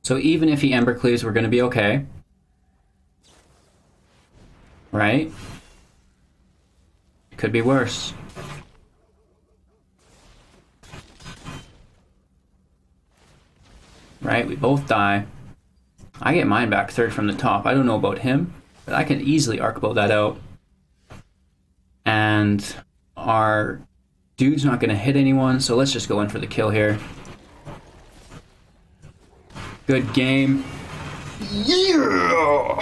So even if he Ember Cleaves, we're going to be okay. Right? Could be worse. Right? We both die. I get mine back third from the top. I don't know about him, but I can easily Arkbow that out. And our dude's not going to hit anyone, so let's just go in for the kill here. Good game. Yeah!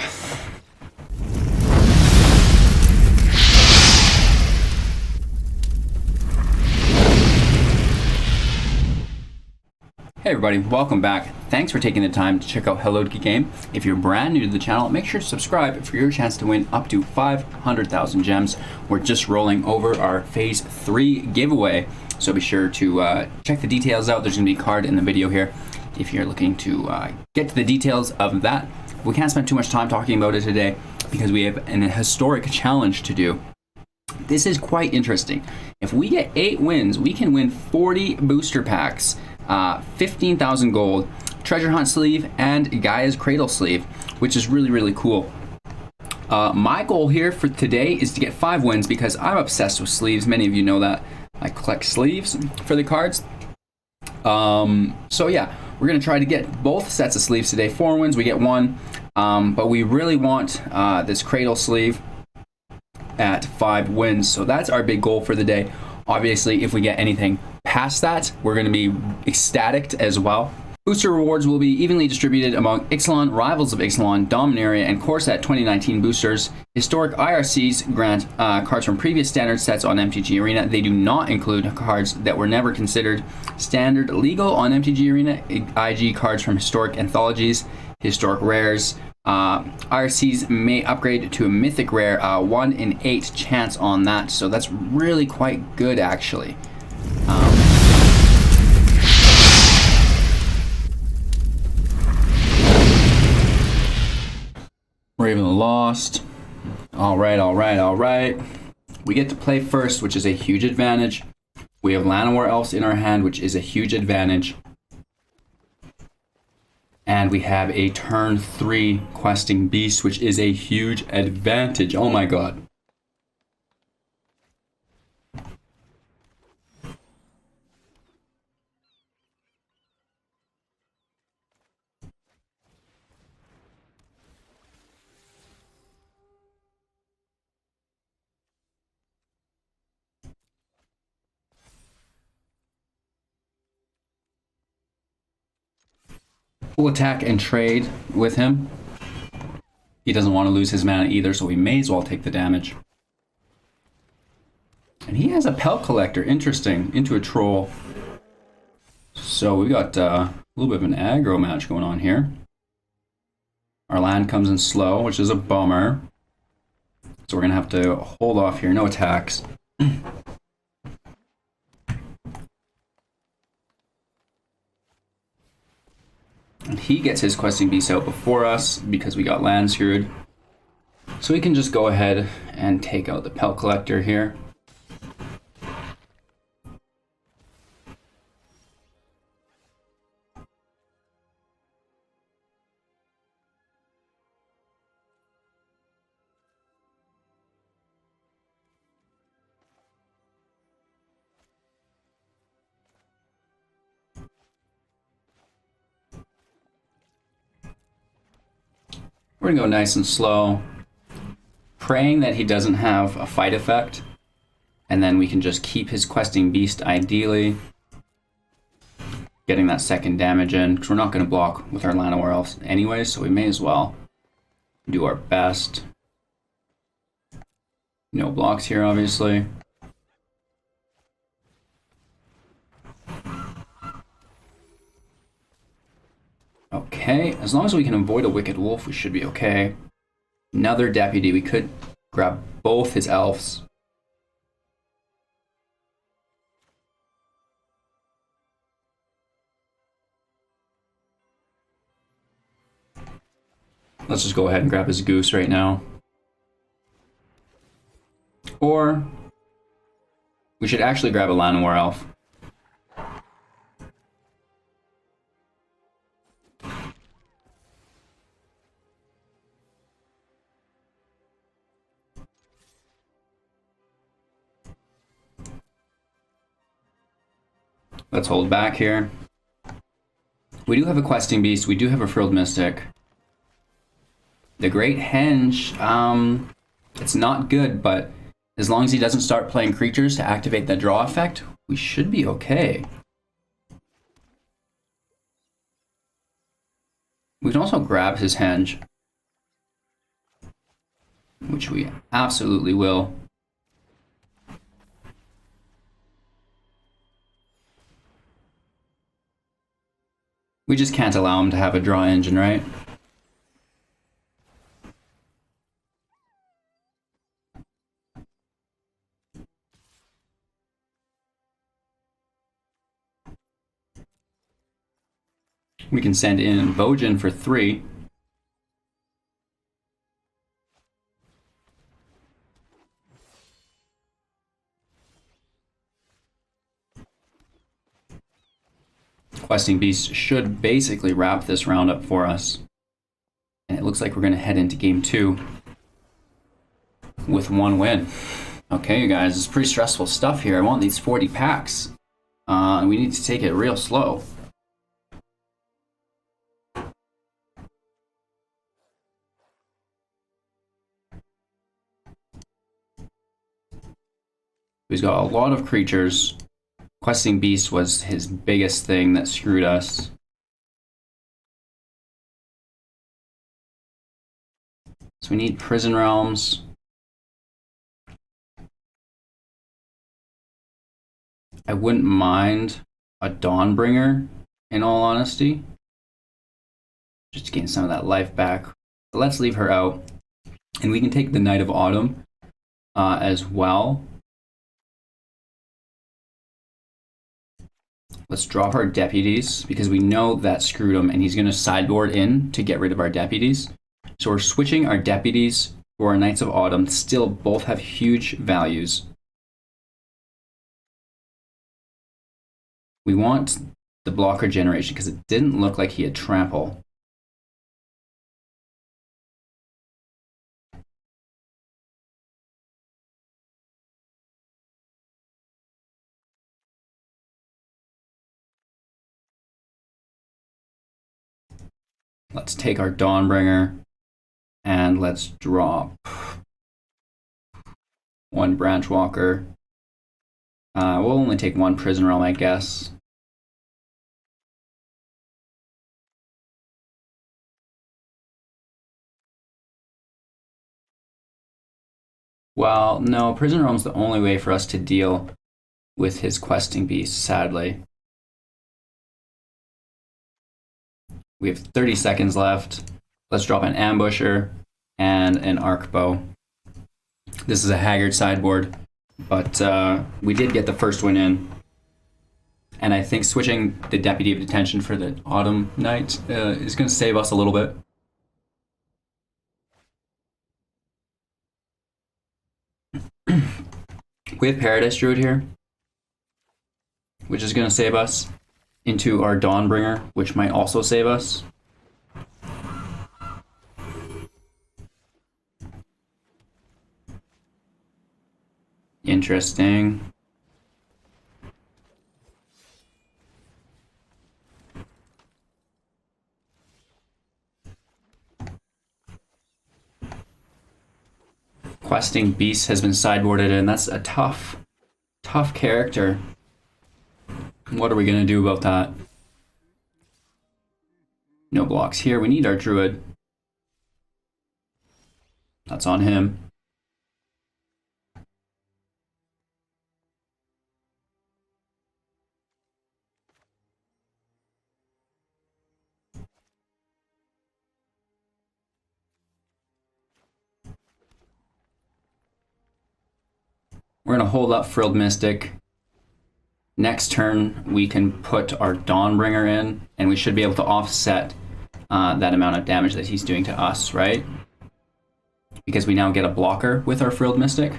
Hey everybody, welcome back. Thanks for taking the time to check out Hallowed Game. If you're brand new to the channel, make sure to subscribe for your chance to win up to 500,000 gems. We're just rolling over our Phase 3 giveaway, so be sure to check the details out. There's going to be a card in the video here if you're looking to get to the details of that. We can't spend too much time talking about it today because we have an historic challenge to do. This is quite interesting. If we get 8 wins, we can win 40 booster packs. 15,000 gold, treasure hunt sleeve, and Gaia's cradle sleeve, which is really cool. My goal here for today is to get 5 wins because I'm obsessed with sleeves. Many of you know that. I collect sleeves for the cards. So yeah, we're gonna try to get both sets of sleeves today. 4 wins, we get 1, but we really want this cradle sleeve at 5 wins. So that's our big goal for the day. Obviously, if we get anything past that, we're going to be ecstatic as well. Booster rewards will be evenly distributed among Ixalan, Rivals of Ixalan, Dominaria, and Core Set 2019 boosters. Historic IRCs grant cards from previous standard sets on MTG Arena. They do not include cards that were never considered standard legal on MTG Arena. IG cards from historic anthologies, historic rares. IRCs may upgrade to a mythic rare, 1 in 8 chance on that, so that's really quite good actually. Ravenloft. All right. We get to play first, which is a huge advantage. We have Llanowar Elves in our hand, which is a huge advantage. And we have a turn 3 questing beast, which is a huge advantage. Oh my god. We'll attack and trade with him. He doesn't want to lose his mana either, so we may as well take the damage. And he has a Pelt Collector, interesting, into a troll. So we got a little bit of an aggro match going on here. Our land comes in slow, which is a bummer. So we're going to have to hold off here, no attacks. And he gets his questing beast out before us because we got land screwed. So we can just go ahead and take out the Pelt Collector here. We're gonna go nice and slow, praying that he doesn't have a fight effect, and then we can just keep his questing beast ideally, getting that second damage in, because we're not gonna block with our Llanowar Elves anyway, so we may as well do our best. No blocks here, obviously. Okay, as long as we can avoid a Wicked Wolf, we should be okay. Another Deputy, we could grab both his elves. Let's just go ahead and grab his goose right now. Or we should actually grab a Llanowar Elf. Let's hold back here. We do have a Questing Beast. We do have a Frilled Mystic. The Great Henge, it's not good, but as long as he doesn't start playing creatures to activate the draw effect, we should be okay. We can also grab his Henge, which we absolutely will. We just can't allow him to have a draw engine, right? We can send in Bojin for 3. Questing Beast should basically wrap this round up for us. And it looks like we're going to head into game 2 with 1 win. Okay, you guys, it's pretty stressful stuff here. I want these 40 packs. And we need to take it real slow. He's got a lot of creatures. Questing Beast was his biggest thing that screwed us. So we need Prison Realms. I wouldn't mind a Dawnbringer, in all honesty. Just to gain some of that life back. But let's leave her out. And we can take the Knight of Autumn as well. Let's drop our deputies because we know that screwed him and he's going to sideboard in to get rid of our deputies. So we're switching our deputies for our Knights of Autumn. Still both have huge values. We want the blocker generation because it didn't look like he had trample. Let's take our Dawnbringer and let's drop 1 Branchwalker. We'll only take 1 Prison Realm, I guess. Well, no, Prison Realm's the only way for us to deal with his Questing Beast, sadly. We have 30 seconds left. Let's drop an Ambusher and an Arkbow. This is a Haggard sideboard, but we did get the first one in. And I think switching the Deputy of Detention for the Autumn Knight is going to save us a little bit. We have Paradise Druid here, which is going to save us, into our Dawnbringer, which might also save us. Interesting. Questing Beast has been sideboarded in. That's a tough character. What are we going to do about that? No blocks here. We need our Druid. That's on him. We're going to hold up Frilled Mystic. Next turn, we can put our Dawnbringer in, and we should be able to offset that amount of damage that he's doing to us, right? Because we now get a blocker with our Frilled Mystic.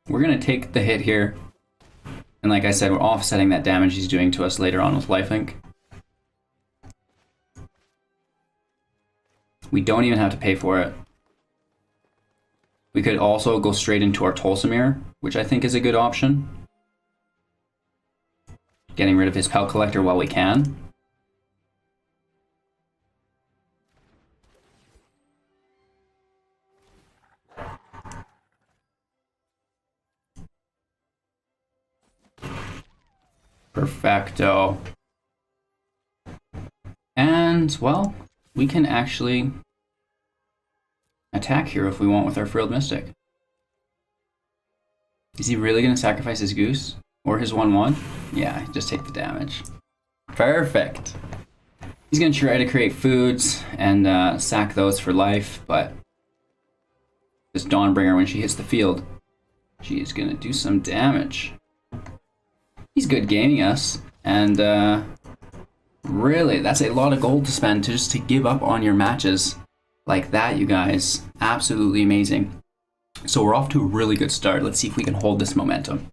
We're going to take the hit here. And like I said, we're offsetting that damage he's doing to us later on with lifelink. We don't even have to pay for it. We could also go straight into our Tolsimir, which I think is a good option. Getting rid of his Pelt Collector while we can. Perfecto. And, well, we can actually attack here if we want with our Frilled Mystic. Is he really going to sacrifice his Goose? Or his 1/1? Yeah, just take the damage. Perfect. He's going to try to create foods and sack those for life, but this Dawnbringer, when she hits the field, she is going to do some damage. He's good gaming us, and really, that's a lot of gold to spend just to give up on your matches like that, you guys. Absolutely amazing. So we're off to a really good start. Let's see if we can hold this momentum.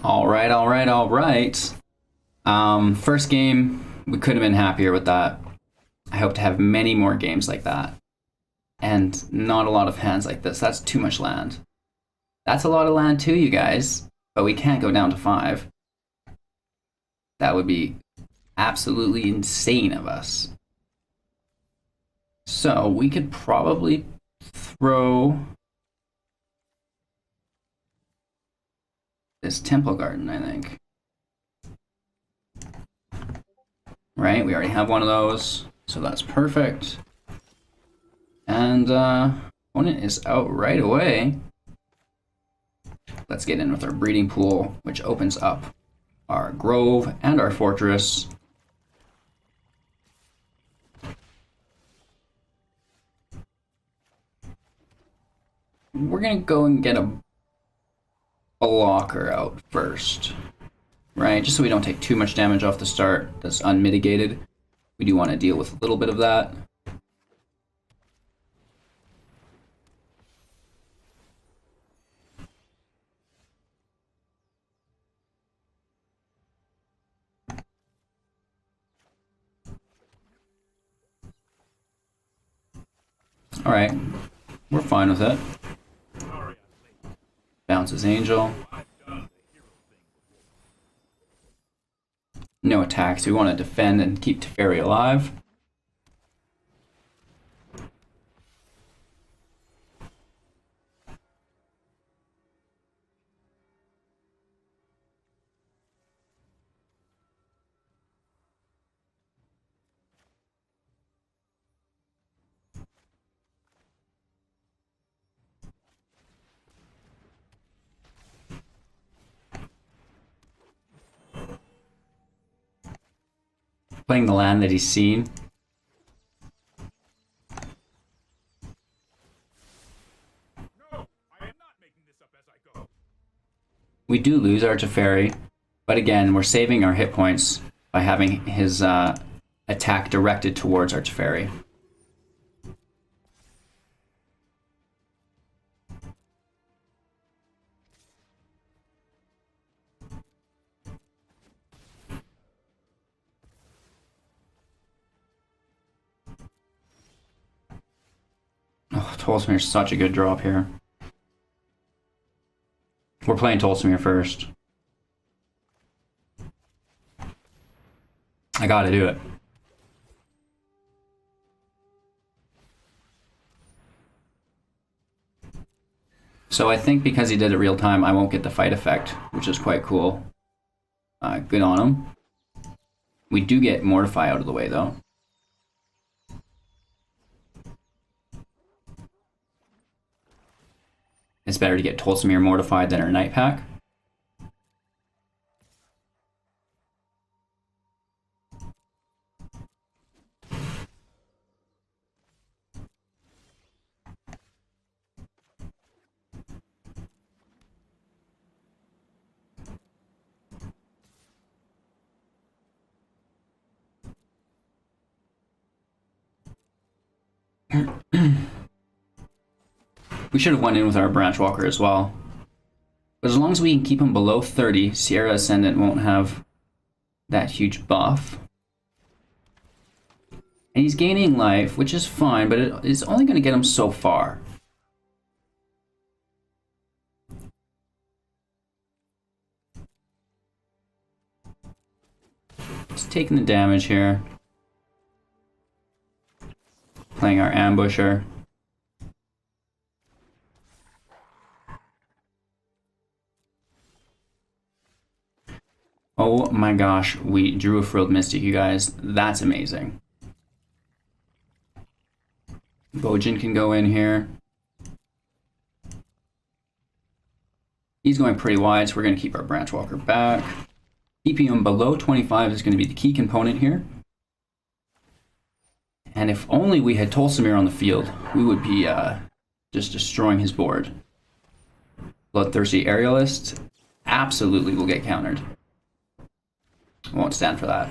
All right. First game, we could have been happier with that. I hope to have many more games like that. And not a lot of hands like this. That's too much land. That's a lot of land too, you guys. But we can't go down to 5. That would be absolutely insane of us. So we could probably throw this Temple Garden, I think. Right, we already have one of those, so that's perfect. And opponent is out right away. Let's get in with our breeding pool, which opens up our grove and our fortress. We're gonna go and get a blocker out first, right? Just so we don't take too much damage off the start that's unmitigated. We do want to deal with a little bit of that. All right, we're fine with it. Bounces Angel. No attacks. We want to defend and keep Teferi alive. Playing the land that he's seen. No, I am not making this up as I go. We do lose our Teferi, but again, we're saving our hit points by having his attack directed towards our Teferi. Oh, Tolsimir's such a good drop here. We're playing Tolsimir first. I gotta do it. So I think because he did it real time, I won't get the fight effect, which is quite cool. Good on him. We do get Mortify out of the way, though. It's better to get Tolsimir mortified than our Nightpack. We should have went in with our Branchwalker as well. But as long as we can keep him below 30, Sierra Ascendant won't have that huge buff. And he's gaining life, which is fine, but it is only going to get him so far. Just taking the damage here. Playing our Ambusher. Oh my gosh, we drew a Frilled Mystic, you guys. That's amazing. Bojin can go in here. He's going pretty wide, so we're going to keep our Branchwalker back. Keeping him below 25 is going to be the key component here. And if only we had Tolsimir on the field, we would be just destroying his board. Bloodthirsty Aerialist absolutely will get countered. Won't stand for that.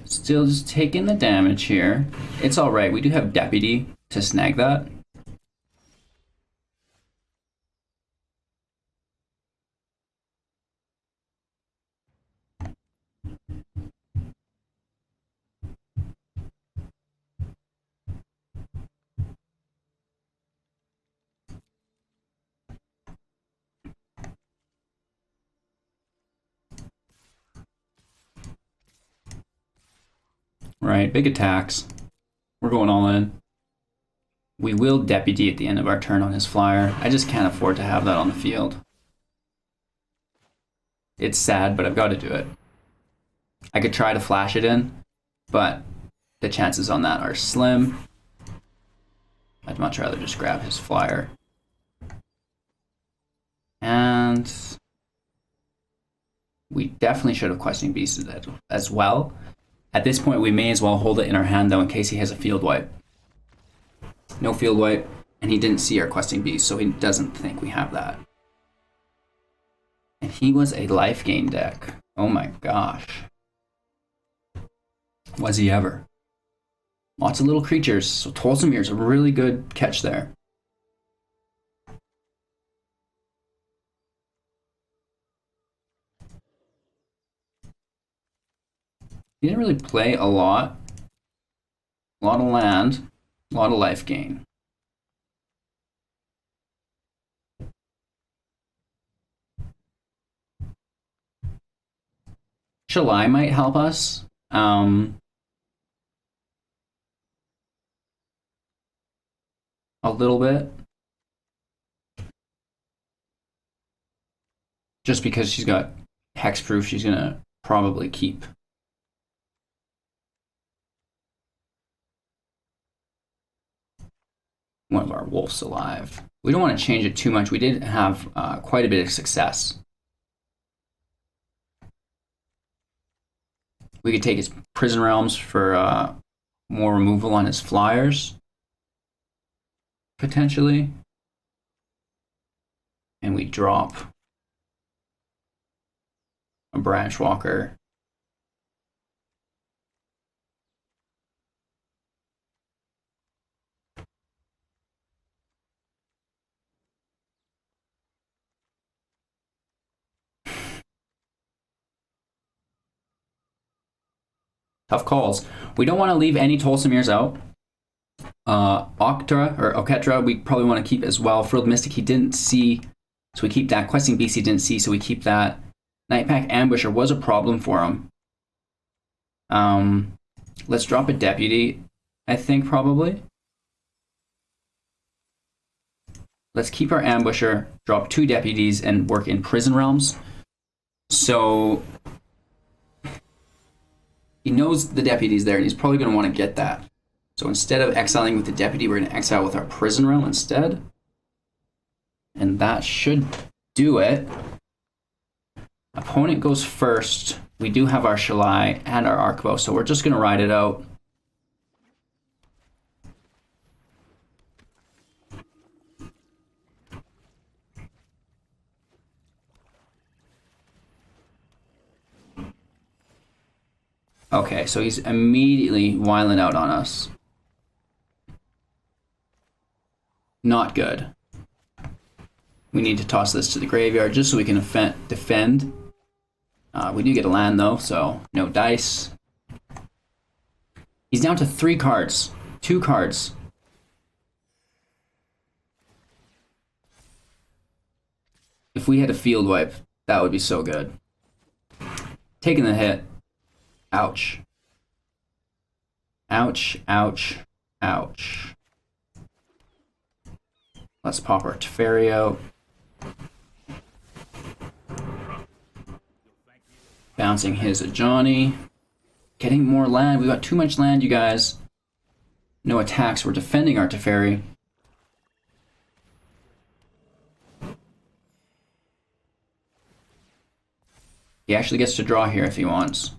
Still just taking the damage here. It's alright, we do have Deputy to snag that. Right, big attacks. We're going all in. We will Deputy at the end of our turn on his flyer. I just can't afford to have that on the field. It's sad, but I've got to do it. I could try to flash it in, but the chances on that are slim. I'd much rather just grab his flyer. And we definitely should have Questing Beast as well. At this point, we may as well hold it in our hand, though, in case he has a field wipe. No field wipe, and he didn't see our Questing Beast, so he doesn't think we have that. And he was a life gain deck. Oh my gosh. Was he ever? Lots of little creatures, so Tolsimir's a really good catch there. He didn't really play a lot. A lot of land, a lot of life gain. Shalai might help us. A little bit. Just because she's got hexproof, she's gonna probably keep. One of our wolves alive. We don't want to change it too much. We did have quite a bit of success. We could take his Prison Realms for more removal on his flyers, potentially. And we drop a Branchwalker. Tough calls. We don't want to leave any Tolsimirs out. Oketra, we probably want to keep as well. Frilled Mystic, he didn't see, so we keep that. Questing Beast, he didn't see, so we keep that. Nightpack Ambusher was a problem for him. Let's drop a Deputy, I think, probably. Let's keep our Ambusher, drop 2 Deputies, and work in Prison Realms. So he knows the Deputy's there, and he's probably going to want to get that. So instead of exiling with the Deputy, we're going to exile with our Prison Realm instead. And that should do it. Opponent goes first. We do have our Shalai and our Arkbow, so we're just going to ride it out. Okay, so he's immediately wiling out on us. Not good. We need to toss this to the graveyard just so we can defend. We do get a land though, so no dice. He's down to 3 cards. 2 cards. If we had a field wipe, that would be so good. Taking the hit. Ouch. Ouch, ouch, ouch. Let's pop our Teferi out. Bouncing his Ajani. Getting more land. We got too much land, you guys. No attacks. We're defending our Teferi. He actually gets to draw here if he wants.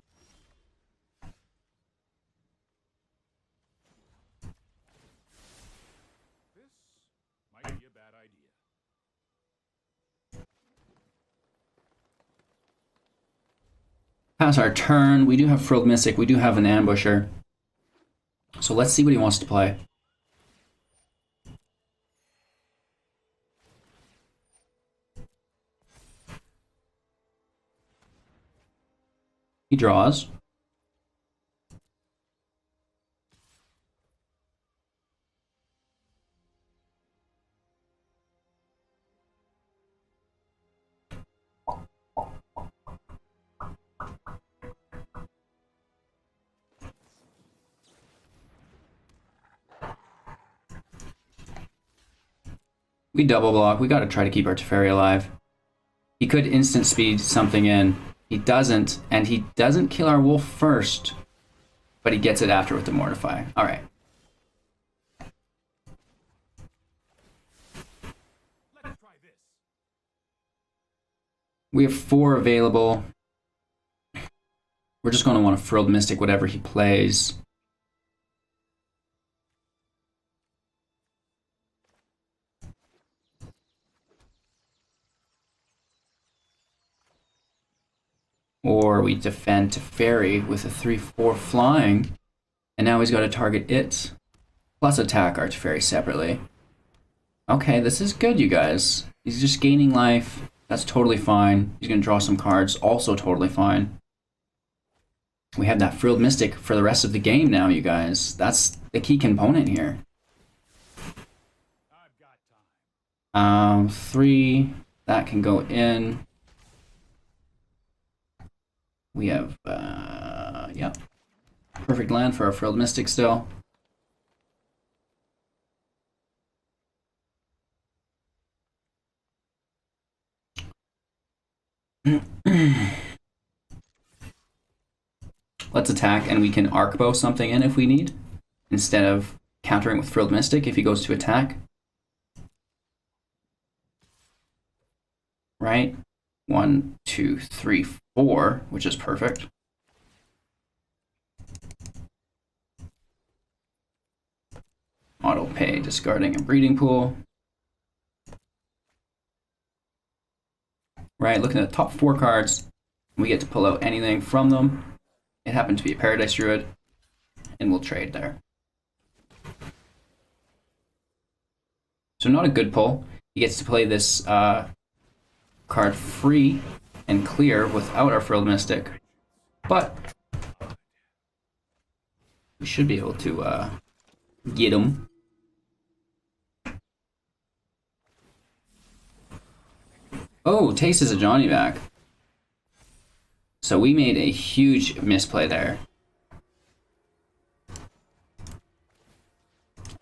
This might be a bad idea. Pass our turn. We do have Frilled Mystic. We do have an Ambusher. So let's see what he wants to play. He draws. We double block. We got to try to keep our Teferi alive. He could instant speed something in. He doesn't, and he doesn't kill our wolf first, but he gets it after with the Mortify. All right. Let's try this. We have 4 available. We're just going to want to Frilled Mystic whatever he plays. Or we defend Teferi with a 3/4 flying, and now he's got to target it, plus attack our Teferi separately. Okay, this is good, you guys. He's just gaining life. That's totally fine. He's going to draw some cards, also totally fine. We have that Frilled Mystic for the rest of the game now, you guys. That's the key component here. I've got time. 3, that can go in. We have, yep. Perfect land for our Frilled Mystic still. Let's attack, and we can Arkbow something in if we need, instead of countering with Frilled Mystic if he goes to attack. Right? 1, 2, 3, 4, which is perfect. Auto pay, discarding a breeding pool. Right, looking at the top 4 cards, we get to pull out anything from them. It happened to be a Paradise Druid, and we'll trade there. So not a good pull. He gets to play this card free and clear without our Frilled Mystic, but we should be able to get him. Oh, takes his Ajani back. So we made a huge misplay there.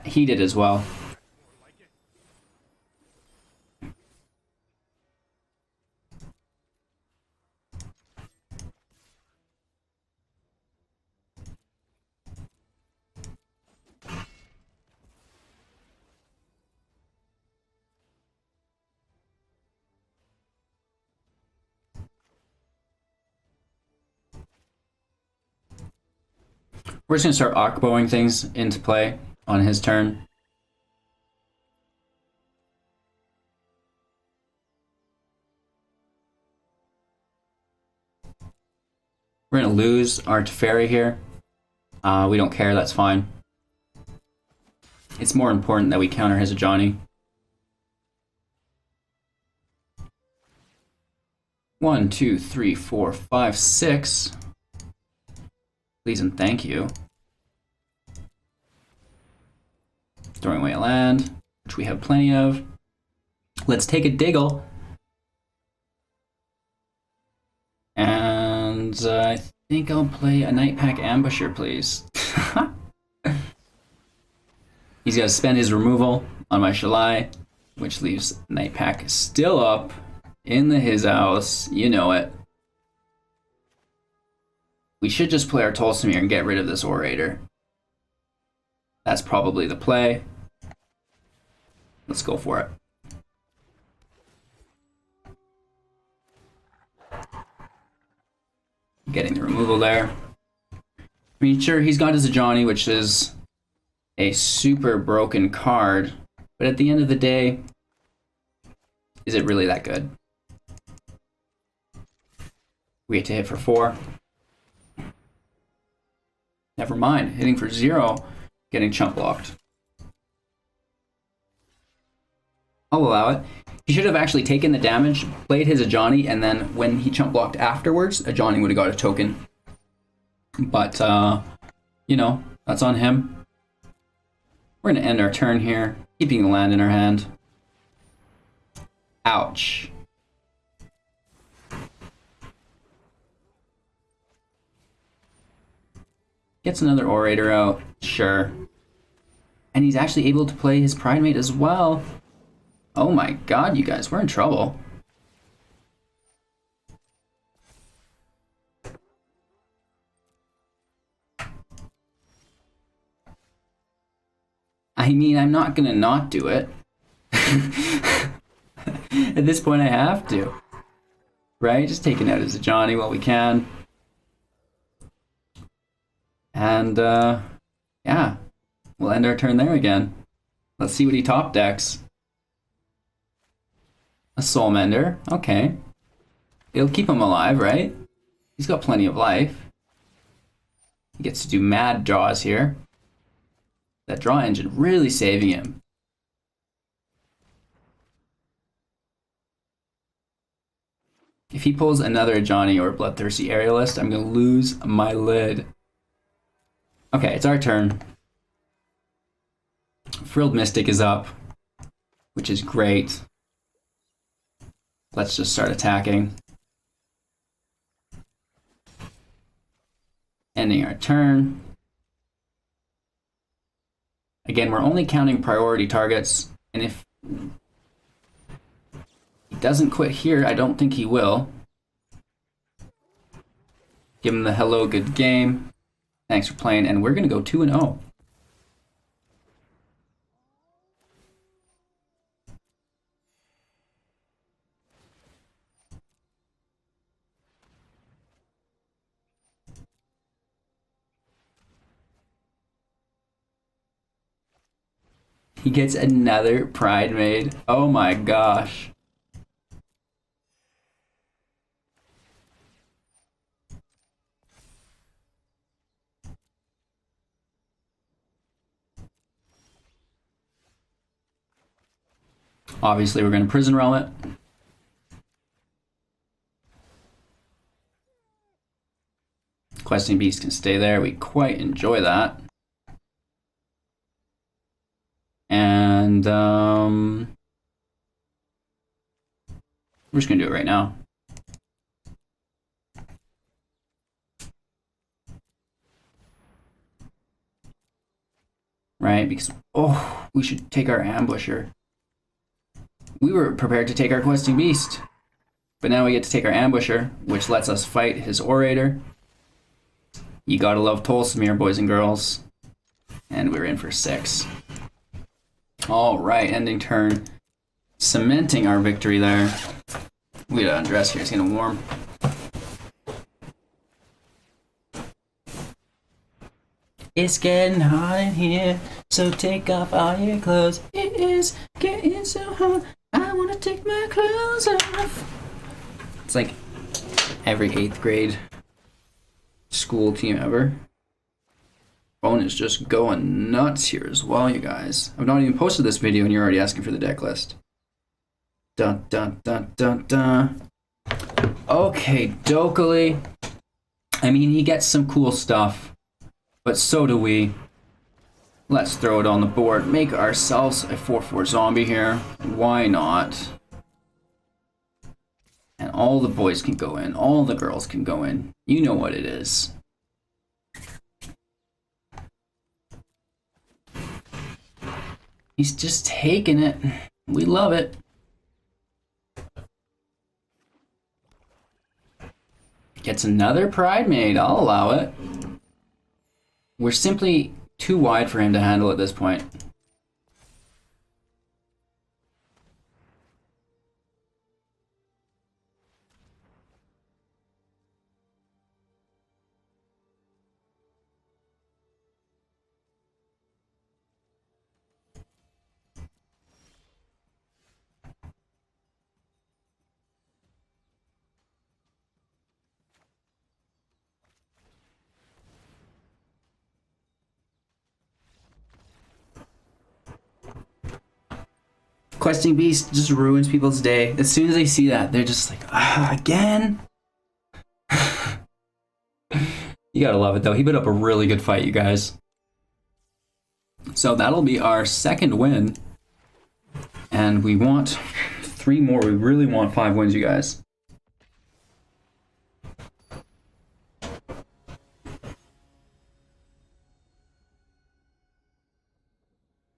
He did as well. We're just going to start Arkbowing things into play on his turn. We're We're gonna lose our Teferi here. We don't care, that's fine. It's more important that we counter his Ajani. 1, 2, 3, 4, 5, 6. Please and thank you. Throwing away a land, which we have plenty of. Let's take a Diggle. And I think I'll play a Nightpack Ambusher, please. He's got to spend his removal on my Shalai, which leaves Nightpack still up in his house. You know it. We should just play our Tolsimir and get rid of this Orator. That's probably the play. Let's go for it. Getting the removal there. I mean, sure, he's got his Ajani, which is a super broken card, but at the end of the day, is it really that good? We get to hit for 4. Never mind, hitting for 0, getting chump blocked. I'll allow it. He should have actually taken the damage, played his Ajani, and then when he chump blocked afterwards, Ajani would have got a token. But, you know, that's on him. We're going to end our turn here, keeping the land in our hand. Ouch. Gets another Orator out, sure. And he's actually able to play his Pridemate as well. Oh my god, you guys, we're in trouble. I mean, I'm not gonna not do it. At this point, I have to. Right? Just taking out his Ajani while we can. And, yeah. We'll end our turn there again. Let's see what he top decks. A Soulmender. Okay. It'll keep him alive, right? He's got plenty of life. He gets to do mad draws here. That draw engine really saving him. If he pulls another Ajani or Bloodthirsty Aerialist, I'm going to lose my lid. Okay, it's our turn. Frilled Mystic is up, which is great. Let's just start attacking. Ending our turn. Again, we're only counting priority targets, and if he doesn't quit here, I don't think he will. Give him the hello, good game. Thanks for playing, and we're going to go 2-0. He gets another Pridemate. Oh my gosh. Obviously, we're going to Prison Realm it. Questing Beast can stay there. We quite enjoy that. And we're just going to do it right now. Right? Because, oh, we should take our Ambusher. We were prepared to take our Questing Beast, but now we get to take our Ambusher, which lets us fight his Orator. You gotta love Tolsimir, boys and girls. And we're in for 6. All right, ending turn. Cementing our victory there. We gotta undress here, it's getting warm. It's getting hot in here, so take off all your clothes. It is getting so hot, I wanna take my clothes off. It's like every 8th grade school team ever. Phone is just going nuts here as well, you guys. I've not even posted this video and you're already asking for the deck list. Dun dun dun dun dun. Okay, Dokali. I mean, he gets some cool stuff, but so do we. Let's throw it on the board. Make ourselves a 4/4 zombie here. Why not? And all the boys can go in. All the girls can go in. You know what it is. He's just taking it. We love it. Gets another Pride Maid. I'll allow it. We're simply too wide for him to handle at this point. Questing Beast just ruins people's day. As soon as they see that, they're just like, ah, again? You gotta love it though. He put up a really good fight, you guys. So that'll be our second win. And we want 3 more. We really want 5 wins, you guys.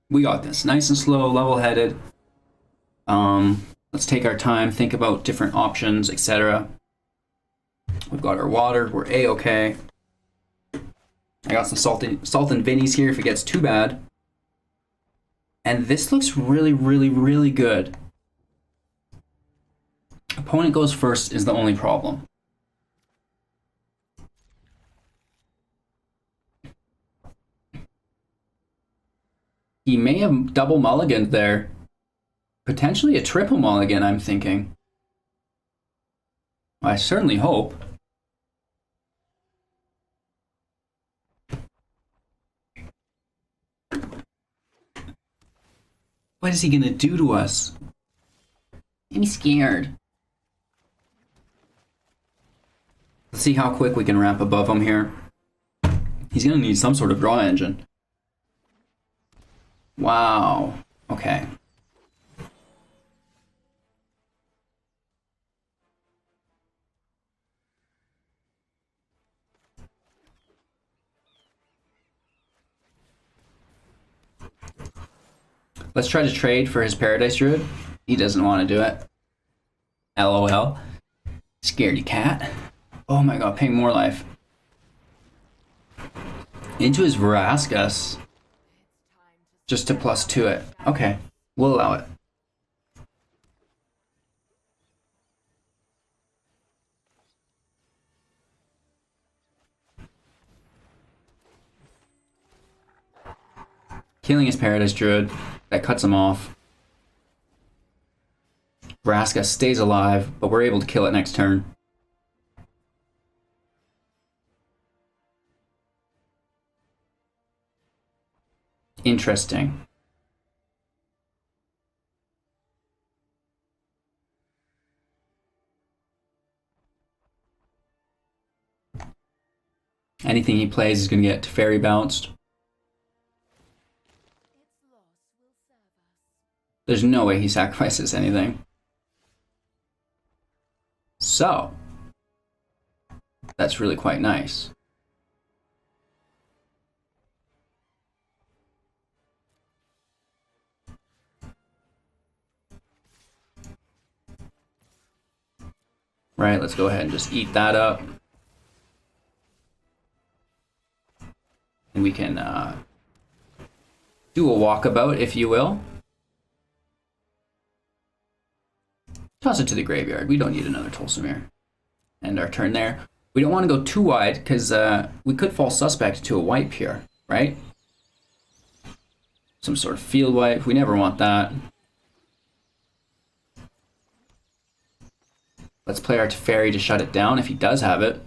We got this. Nice and slow, level-headed. Let's take our time, think about different options, etc. We've got our water. We're A-okay. I got some salt and Vinnies here if it gets too bad. And this looks really, really, really good. Opponent goes first is the only problem. He may have double mulliganed there. Potentially a triple mulligan, I'm thinking. I certainly hope. What is he gonna do to us? I'm scared. Let's see how quick we can ramp above him here. He's gonna need some sort of draw engine. Wow. Okay. Let's try to trade for his Paradise Druid. He doesn't want to do it. LOL. Scaredy cat. Oh my god, paying more life. Into his Verascus. Just to +2 it. Okay, we'll allow it. Killing his Paradise Druid. That cuts him off. Vraska stays alive, but we're able to kill it next turn. Interesting. Anything he plays is going to get Fairy bounced. There's no way he sacrifices anything. So, that's really quite nice. Right, let's go ahead and just eat that up. And we can do a walkabout, if you will. Toss it to the graveyard. We don't need another Tolsimir. End our turn there. We don't want to go too wide because we could fall suspect to a wipe here, right? Some sort of field wipe. We never want that. Let's play our Teferi to shut it down if he does have it.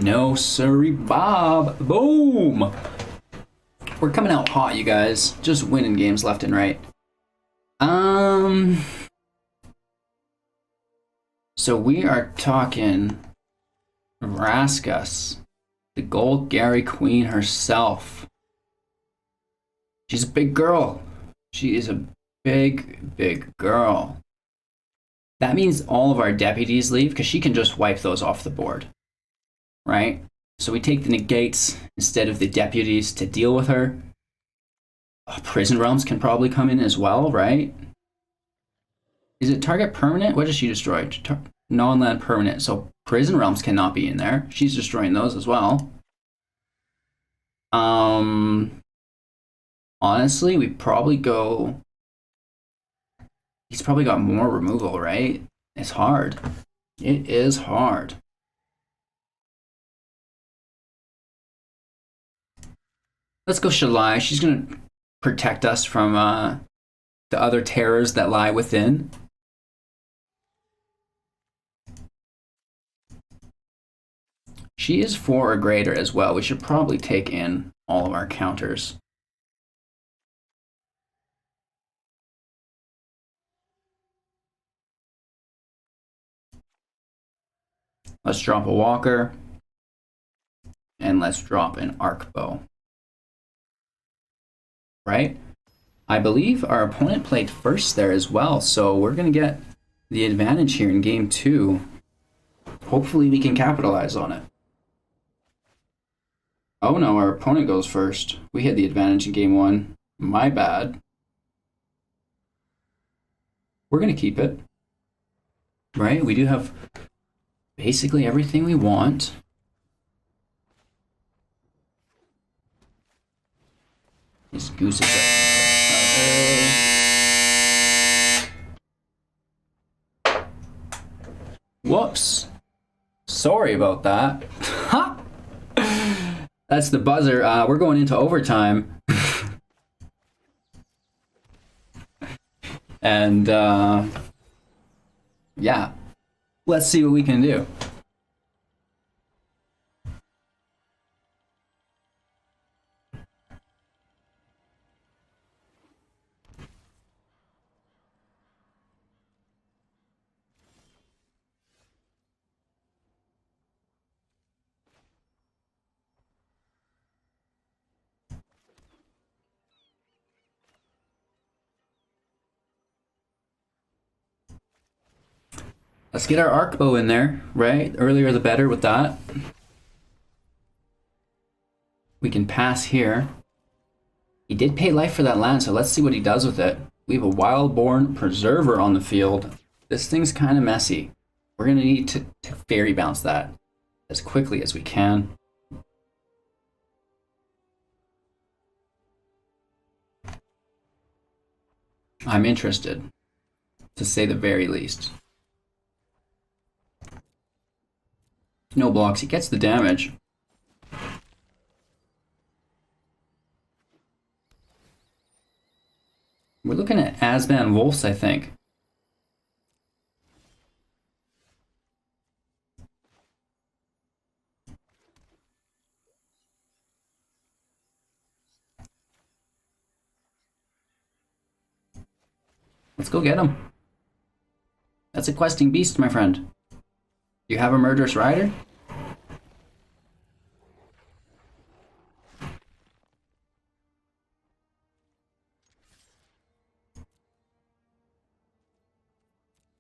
No siree, Bob. Boom. We're coming out hot, you guys. Just winning games left and right. So we are talking Raskus, the Gold Gary Queen herself. She's a big girl. She is a big, big girl. That means all of our deputies leave because she can just wipe those off the board, right? So we take the negates instead of the deputies to deal with her. Prison Realms can probably come in as well, right? Is it target permanent? What does she destroy? Non-land permanent. So Prison Realms cannot be in there. She's destroying those as well. Honestly, we probably go... He's probably got more removal, right? It's hard. It is hard. Let's go Shalai. She's going to protect us from the other terrors that lie within. She is 4 or greater as well. We should probably take in all of our counters. Let's drop a Walker. And let's drop an Arkbow. Right? I believe our opponent played first there as well, so we're going to get the advantage here in game 2. Hopefully we can capitalize on it. Oh no, our opponent goes first. We had the advantage in game 1. My bad. We're going to keep it. Right? We do have basically everything we want. These gooses are... Whoops. Sorry about that. Ha! That's the buzzer. We're going into overtime. And, yeah. Let's see what we can do. Let's get our Arkbow in there, right? Earlier the better with that. We can pass here. He did pay life for that land, so let's see what he does with it. We have a Wildborn Preserver on the field. This thing's kind of messy. We're going to need to fairy bounce that as quickly as we can. I'm interested, to say the very least. No blocks, he gets the damage. We're looking at Asban Wolves, I think. Let's go get him. That's a questing beast, my friend. You have a murderous rider?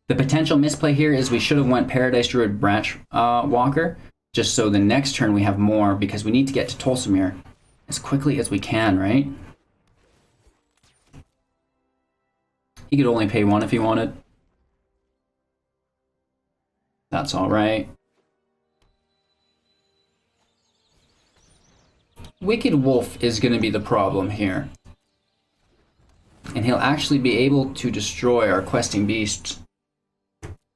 The potential misplay here is we should have went Paradise Druid Branchwalker, just so the next turn we have more, because we need to get to Tolsimir as quickly as we can, right? He could only pay 1 if he wanted. That's all right. Wicked Wolf is going to be the problem here. And he'll actually be able to destroy our questing beasts,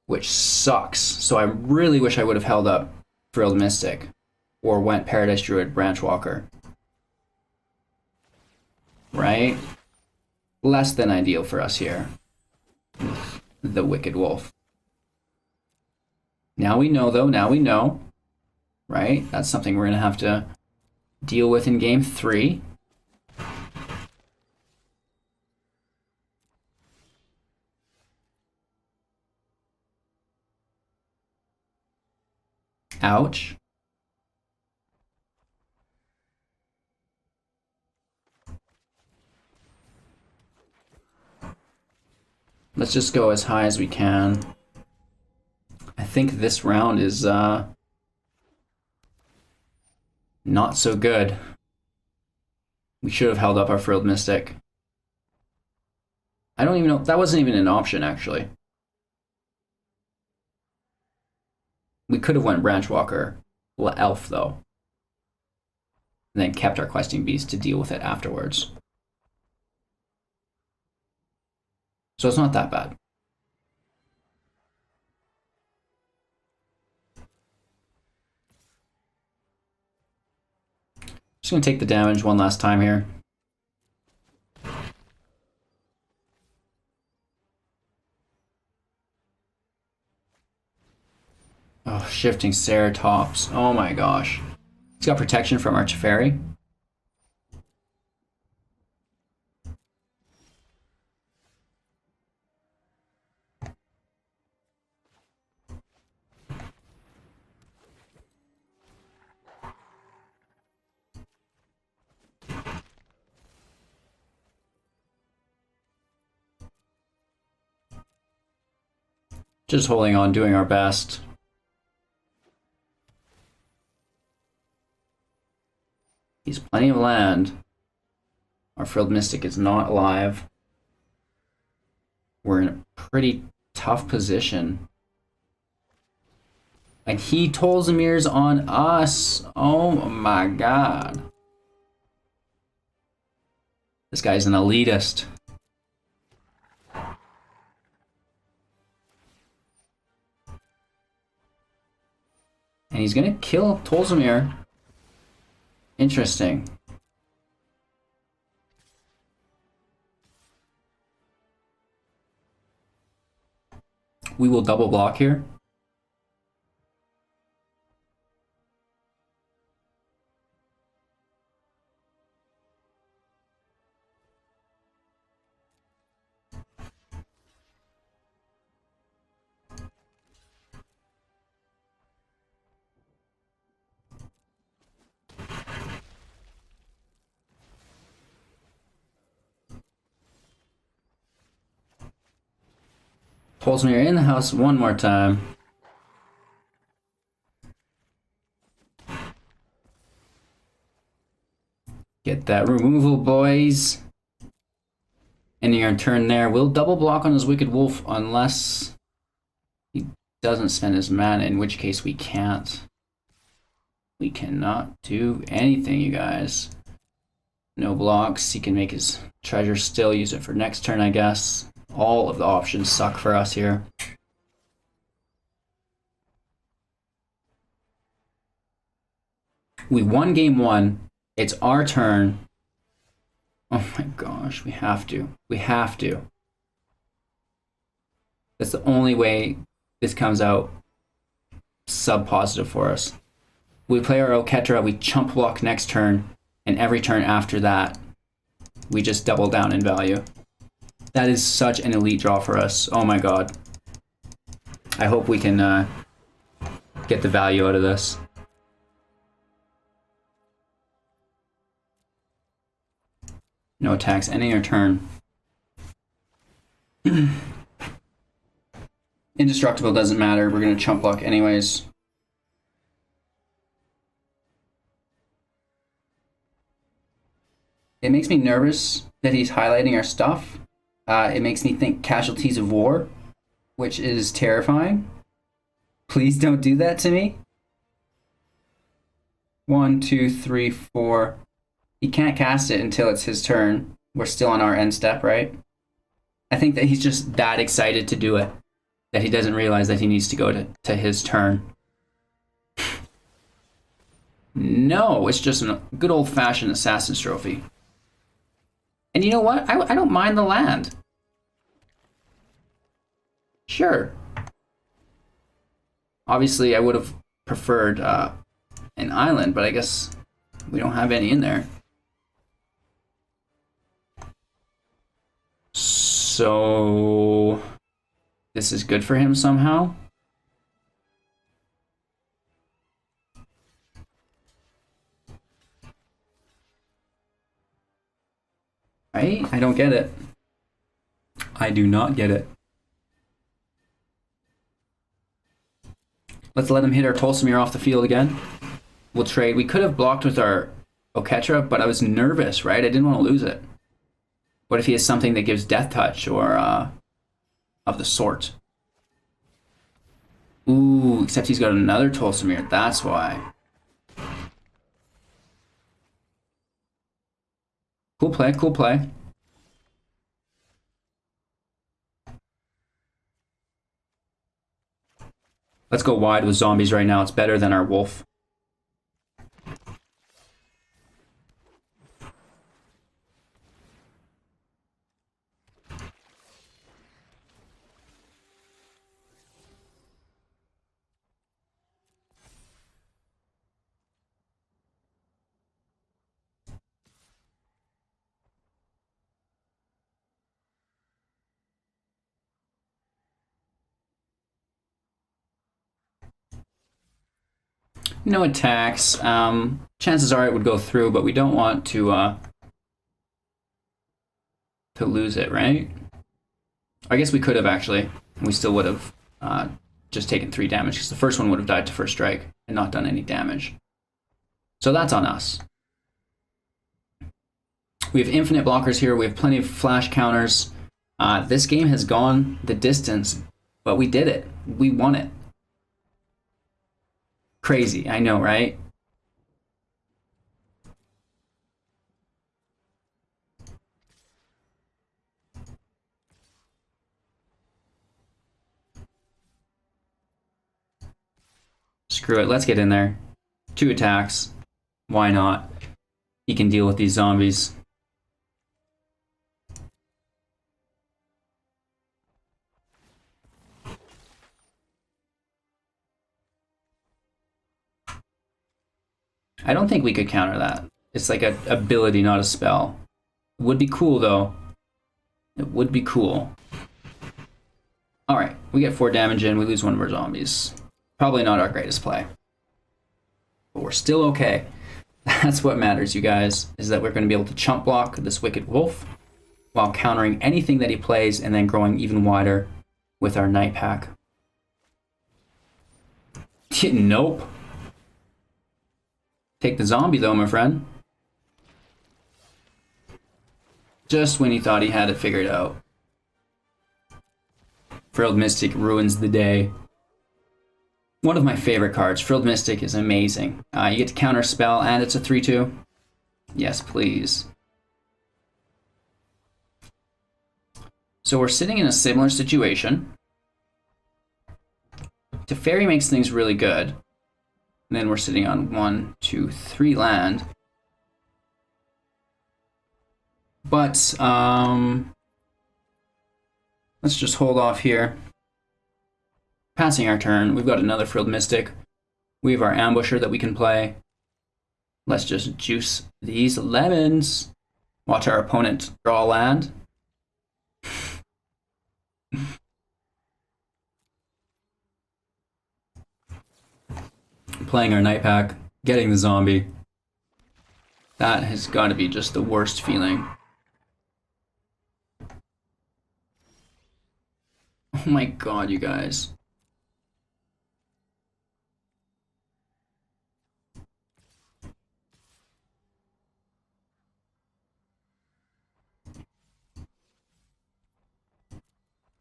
which sucks. So I really wish I would have held up Frilled Mystic or went Paradise Druid Branchwalker. Right? Less than ideal for us here. The Wicked Wolf. Now we know, though. Now we know. right? That's something we're going to have to deal with in game 3. Ouch. Let's just go as high as we can. I think this round is not so good. We should have held up our Frilled Mystic. I don't even know. That wasn't even an option, actually. We could have went Branchwalker Elf, though. And then kept our Questing Beast to deal with it afterwards. So it's not that bad. Just going to take the damage one last time here. Oh, Shifting Ceratops. Oh my gosh. He's got protection from our Teferi. Just holding on, doing our best. He's plenty of land. Our Frilled Mystic is not alive. We're in a pretty tough position. And he Tolzamir's on us. Oh my god. This guy's an elitist. And he's gonna kill Tolzamir. Interesting. We will double block here. Tolzamir in the house one more time. Get that removal, boys. Ending our turn there. We'll double block on his Wicked Wolf unless he doesn't spend his mana, in which case we can't. We cannot do anything, you guys. No blocks. He can make his treasure still, use it for next turn, I guess. All of the options suck for us here. We won game 1. It's our turn. Oh my gosh, we have to. We have to. That's the only way this comes out sub-positive for us. We play our Oketra, we chump block next turn, and every turn after that, we just double down in value. That is such an elite draw for us. Oh my god. I hope we can get the value out of this. No attacks, ending our turn. Indestructible doesn't matter. We're going to chump block anyways. It makes me nervous that he's highlighting our stuff. It makes me think Casualties of War, which is terrifying. Please don't do that to me. 1, 2, 3, 4. He can't cast it until it's his turn. We're still on our end step, right? I think that he's just that excited to do it that he doesn't realize that he needs to go to his turn. No, it's just a good old-fashioned Assassin's Trophy. And you know what? I don't mind the land. Sure. Obviously, I would have preferred an island, but I guess we don't have any in there. So this is good for him somehow. Right? I don't get it. I do not get it. Let's let him hit our Tolsimir off the field again. We'll trade. We could have blocked with our Oketra, but I was nervous, right? I didn't want to lose it. What if he has something that gives Death Touch or of the sort? Ooh, except he's got another Tolsimir. That's why. Cool play, cool play. Let's go wide with zombies right now. It's better than our wolf. No attacks. Chances are it would go through, but we don't want to lose it, right? I guess we could have actually. We still would have just taken 3 damage because the first one would have died to first strike and not done any damage. So that's on us. We have infinite blockers here. We have plenty of flash counters. This game has gone the distance, but we did it. We won it. Crazy, I know, right? Screw it, let's get in there. 2 attacks. Why not? He can deal with these zombies. I don't think we could counter that. It's like an ability, not a spell. It would be cool, though. It would be cool. Alright, we get 4 damage in. We lose 1 of our zombies. Probably not our greatest play. But we're still okay. That's what matters, you guys, is that we're going to be able to chump block this Wicked Wolf while countering anything that he plays and then growing even wider with our Nightpack. Nope. Take the zombie, though, my friend. Just when he thought he had it figured out. Frilled Mystic ruins the day. One of my favorite cards. Frilled Mystic is amazing. You get to counter spell, and it's a 3/2. Yes, please. So we're sitting in a similar situation. Teferi makes things really good. And then we're sitting on 1, 2, 3 land. But let's just hold off here. Passing our turn, we've got another Frilled Mystic. We have our Ambusher that we can play. Let's just juice these lemons. Watch our opponent draw a land. Playing our Nightpack, getting the zombie. That has got to be just the worst feeling. Oh my god, you guys.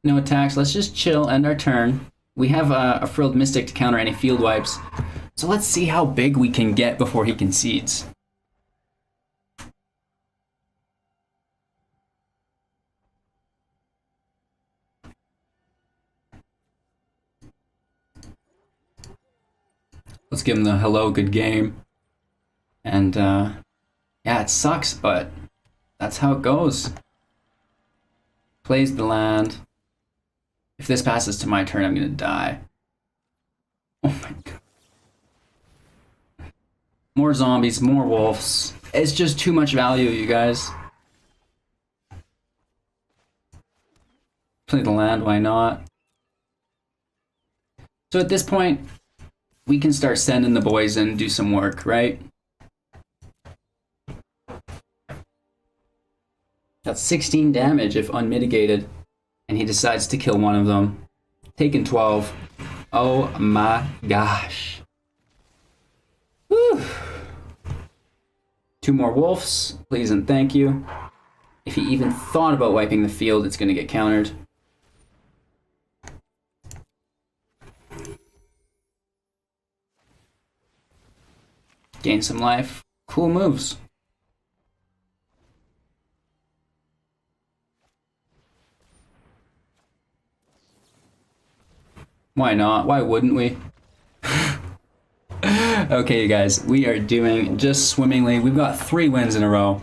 No attacks, let's just chill, end our turn. We have a Frilled Mystic to counter any field wipes. So let's see how big we can get before he concedes. Let's give him the hello, good game. And yeah, it sucks, but that's how it goes. Plays the land. If this passes to my turn, I'm gonna die. Oh my god. More zombies, more wolves. It's just too much value, you guys. Play the land, why not? So at this point, we can start sending the boys in and do some work, right? That's 16 damage if unmitigated. And he decides to kill one of them. Taking 12. Oh my gosh. Whew. 2 more wolves, please and thank you. If he even thought about wiping the field, it's going to get countered. Gain some life. Cool moves. Why not? Why wouldn't we? Okay, you guys, we are doing just swimmingly. We've got 3 wins in a row,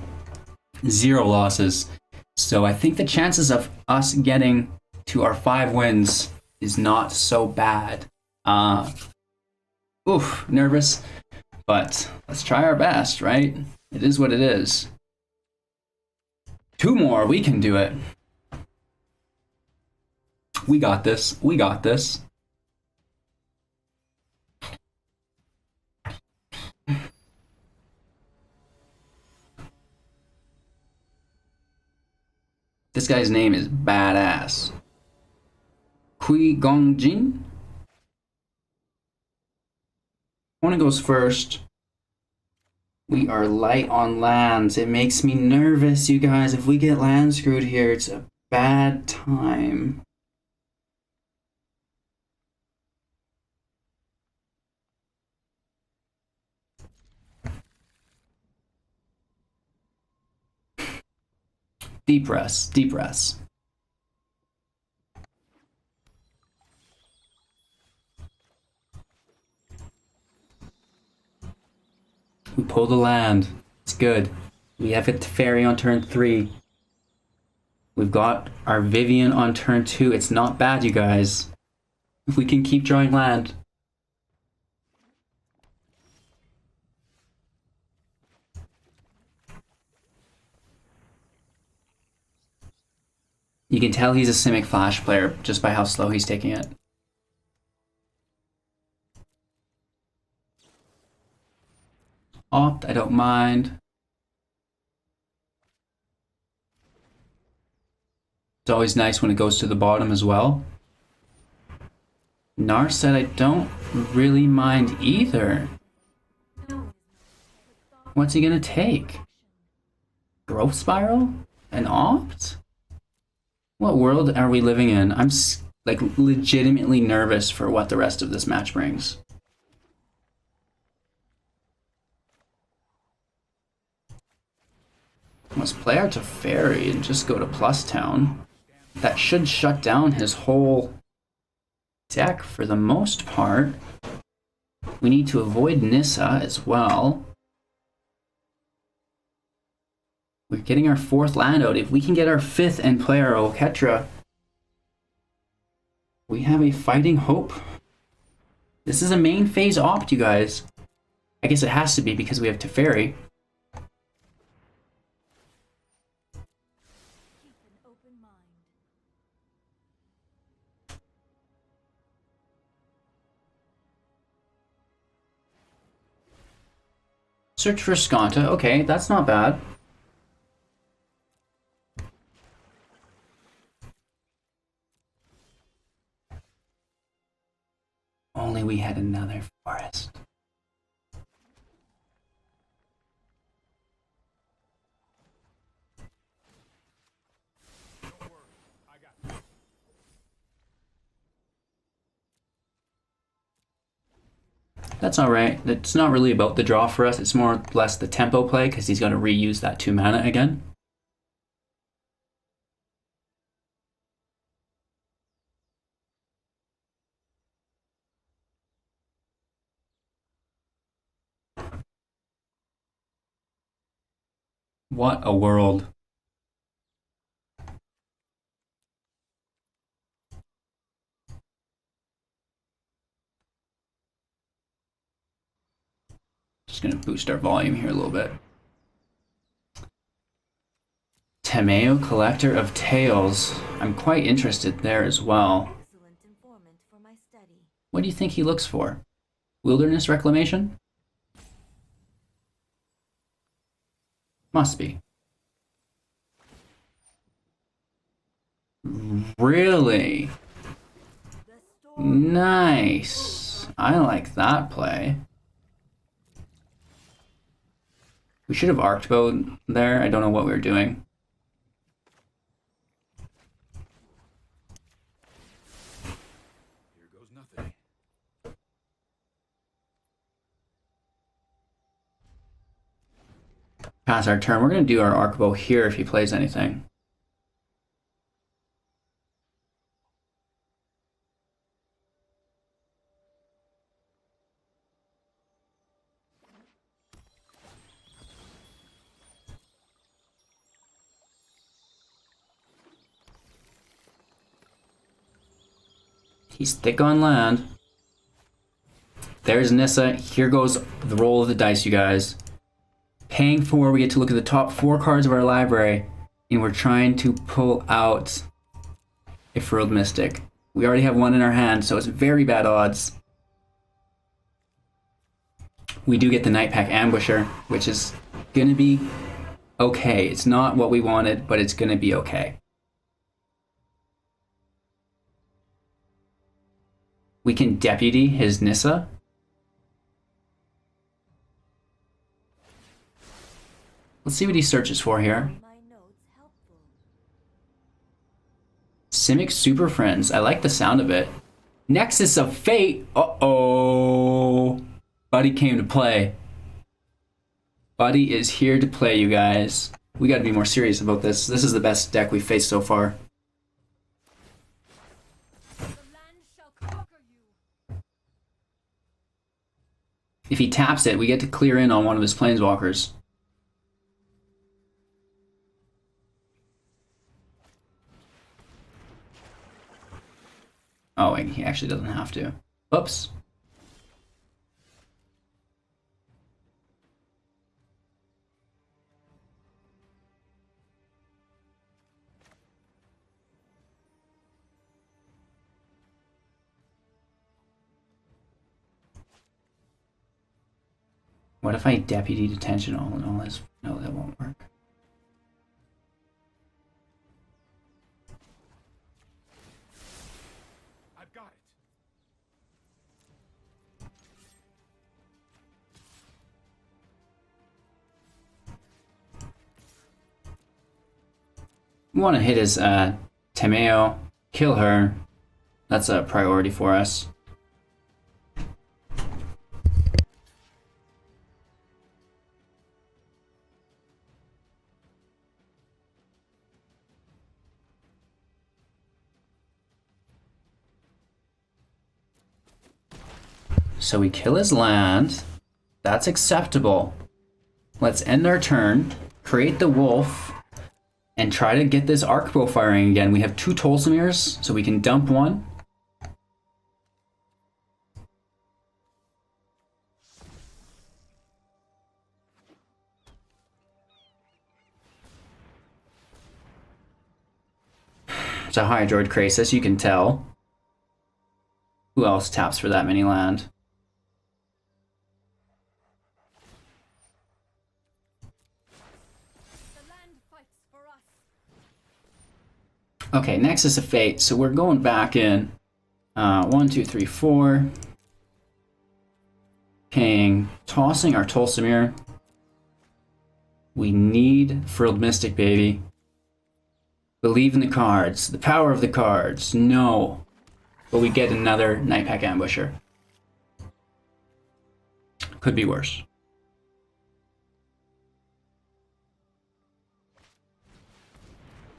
0 losses. So I think the chances of us getting to our 5 wins is not so bad. Oof, nervous, but let's try our best, right? It is what it is. 2 more, we can do it. We got this, we got this. This guy's name is badass. Kui Gongjin. Opponent goes first. We are light on lands. It makes me nervous, you guys. If we get land screwed here, it's a bad time. Deep rest, deep rest. We pull the land. It's good. We have a Teferi on turn 3. We've got our Vivian on turn 2. It's not bad, you guys. If we can keep drawing land. You can tell he's a Simic Flash player just by how slow he's taking it. Opt, I don't mind. It's always nice when it goes to the bottom as well. Nar said I don't really mind either. What's he gonna take? Growth Spiral? An Opt? What world are we living in? I'm like legitimately nervous for what the rest of this match brings. Must play our Teferi and just go to Plus Town. That should shut down his whole deck for the most part. We need to avoid Nissa as well. We're getting our 4th land out. If we can get our 5th and play our Oketra, we have a fighting hope. This is a main phase opt, you guys. I guess it has to be because we have Teferi. Search for Skanta. Okay, that's not bad. Only we had another forest. That's alright. It's not really about the draw for us. It's more or less the tempo play because he's going to reuse that 2 mana again. What a world. Just gonna boost our volume here a little bit. Temeo, Collector of Tales. I'm quite interested there as well. What do you think he looks for? Wilderness Reclamation? Must be. Really? Nice. I like that play. We should have Arkbow there. I don't know what we were doing. Here goes nothing. Pass our turn. We're going to do our Arkbow here if he plays anything. He's thick on land. There's Nissa. Here goes the roll of the dice, you guys. Paying 4, we get to look at the top 4 cards of our library, and we're trying to pull out a Frilled Mystic. We already have one in our hand, so it's very bad odds. We do get the Nightpack Ambusher, which is going to be okay. It's not what we wanted, but it's going to be okay. We can Deputy his Nissa. Let's see what he searches for here. Simic Super Friends. I like the sound of it. Nexus of Fate. Uh-oh. Buddy came to play. Buddy is here to play, you guys. We got to be more serious about this. This is the best deck we've faced so far. If he taps it, we get to clear in on one of his planeswalkers. Oh, wait, he actually doesn't have to. Oops. What if I Deputy Detention all in all his... No, that won't work. I've got it. We want to hit his Temeo, kill her. That's a priority for us. So we kill his land. That's acceptable. Let's end our turn, create the wolf, and try to get this Arkbow firing again. We have 2 Tolsimirs, so we can dump one. It's a Hydroid Krasis, you can tell. Who else taps for that many land? Okay, Nexus of Fate. So we're going back in 1, 2, 3, 4. Paying, tossing our Tolsimir. We need Frilled Mystic, baby. Believe in the cards. The power of the cards. No. But we get another Nightpack Ambusher. Could be worse.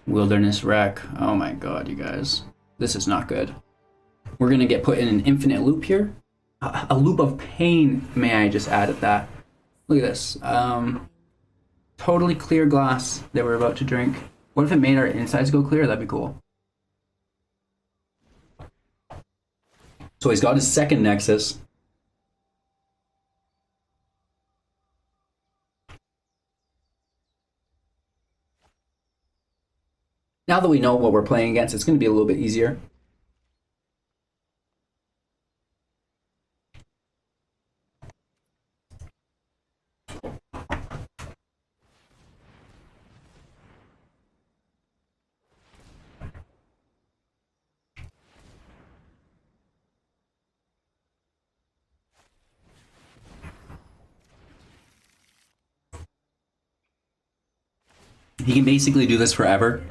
Wilderness Wreck. Oh my god, you guys. This is not good. We're gonna get put in an infinite loop here. A loop of pain, may I just add at that. Look at this. Totally clear glass that we're about to drink. What if it made our insides go clear? That'd be cool. So he's got his second Nexus. Now that we know what we're playing against, it's going to be a little bit easier. He can basically do this forever.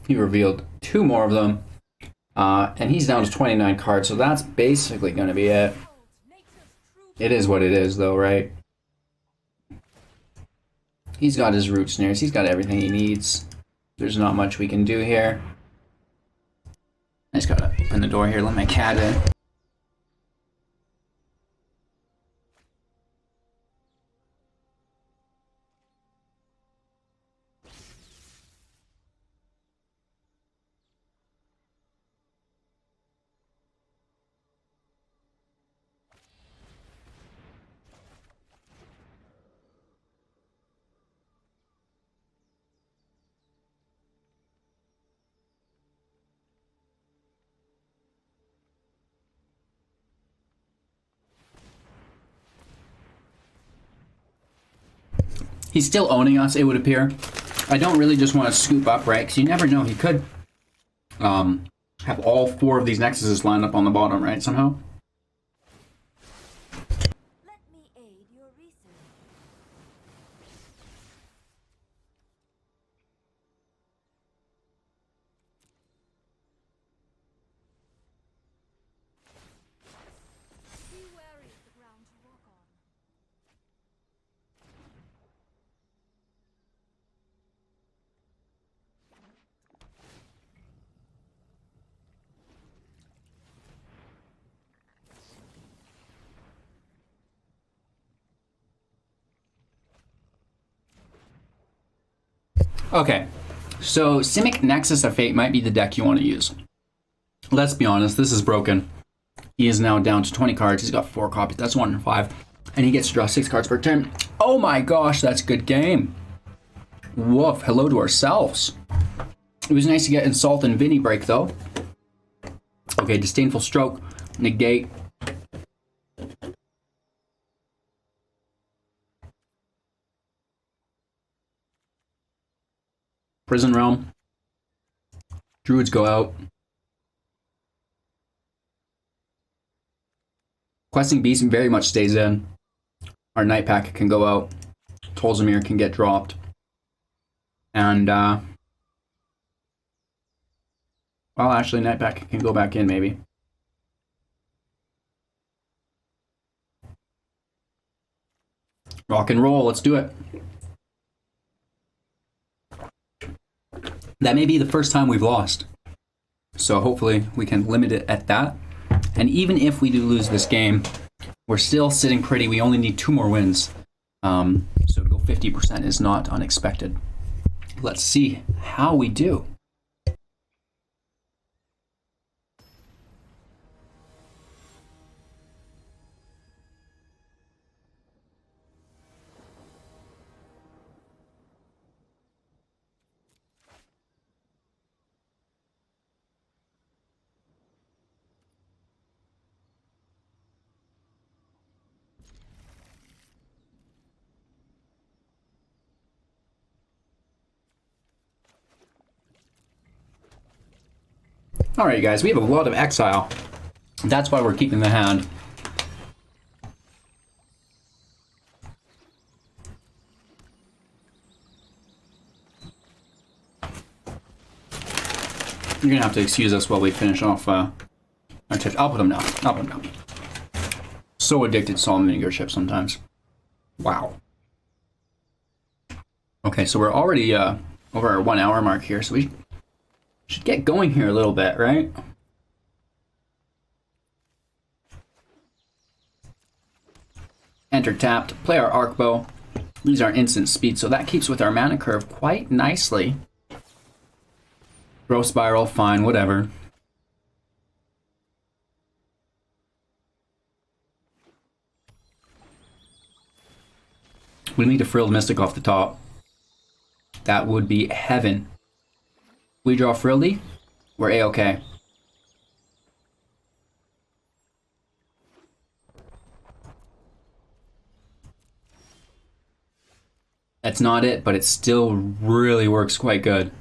He revealed 2 more of them. And he's down to 29 cards, so that's basically going to be it. It is what it is, though, right? He's got his root snares. He's got everything he needs. There's not much we can do here. I just gotta open the door here, let my cat in. He's still owning us, it would appear. I don't really just want to scoop up, right? Because you never know. He could have all 4 of these nexuses lined up on the bottom, right? Somehow. Let me aid your research. Be wary of the ground you walk on. Okay, so Simic Nexus of Fate might be the deck you want to use. Let's be honest, this is broken. He is now down to 20 cards. He's got 4 copies. That's 1 in 5. And he gets to draw 6 cards per turn. Oh my gosh, that's a good game. Woof, hello to ourselves. It was nice to get Insult and Vinny break, though. Okay, Disdainful Stroke, negate. Prison Realm. Druids go out. Questing Beast very much stays in. Our Nightpack can go out. Tolzamir can get dropped. And, well, actually, Nightpack can go back in, maybe. Rock and roll, let's do it. That may be the first time we've lost. So hopefully we can limit it at that. And even if we do lose this game, we're still sitting pretty. We only need 2 more wins. So to go 50% is not unexpected. Let's see how we do. Alright guys, we have a lot of exile. That's why we're keeping the hand. You're gonna have to excuse us while we finish off our tips. I'll put them down. I'll put them down. So addicted to summoning your ship sometimes. Wow. Okay, so we're already over our 1 hour mark here, so we should get going here a little bit, right? Enter tapped, play our Arkbow, lose our instant speed, so that keeps with our mana curve quite nicely. Throw Spiral, fine, We need a Frilled Mystic off the top. That would be heaven. We draw Frildy, we're A-okay. That's not it, but it still really works quite good.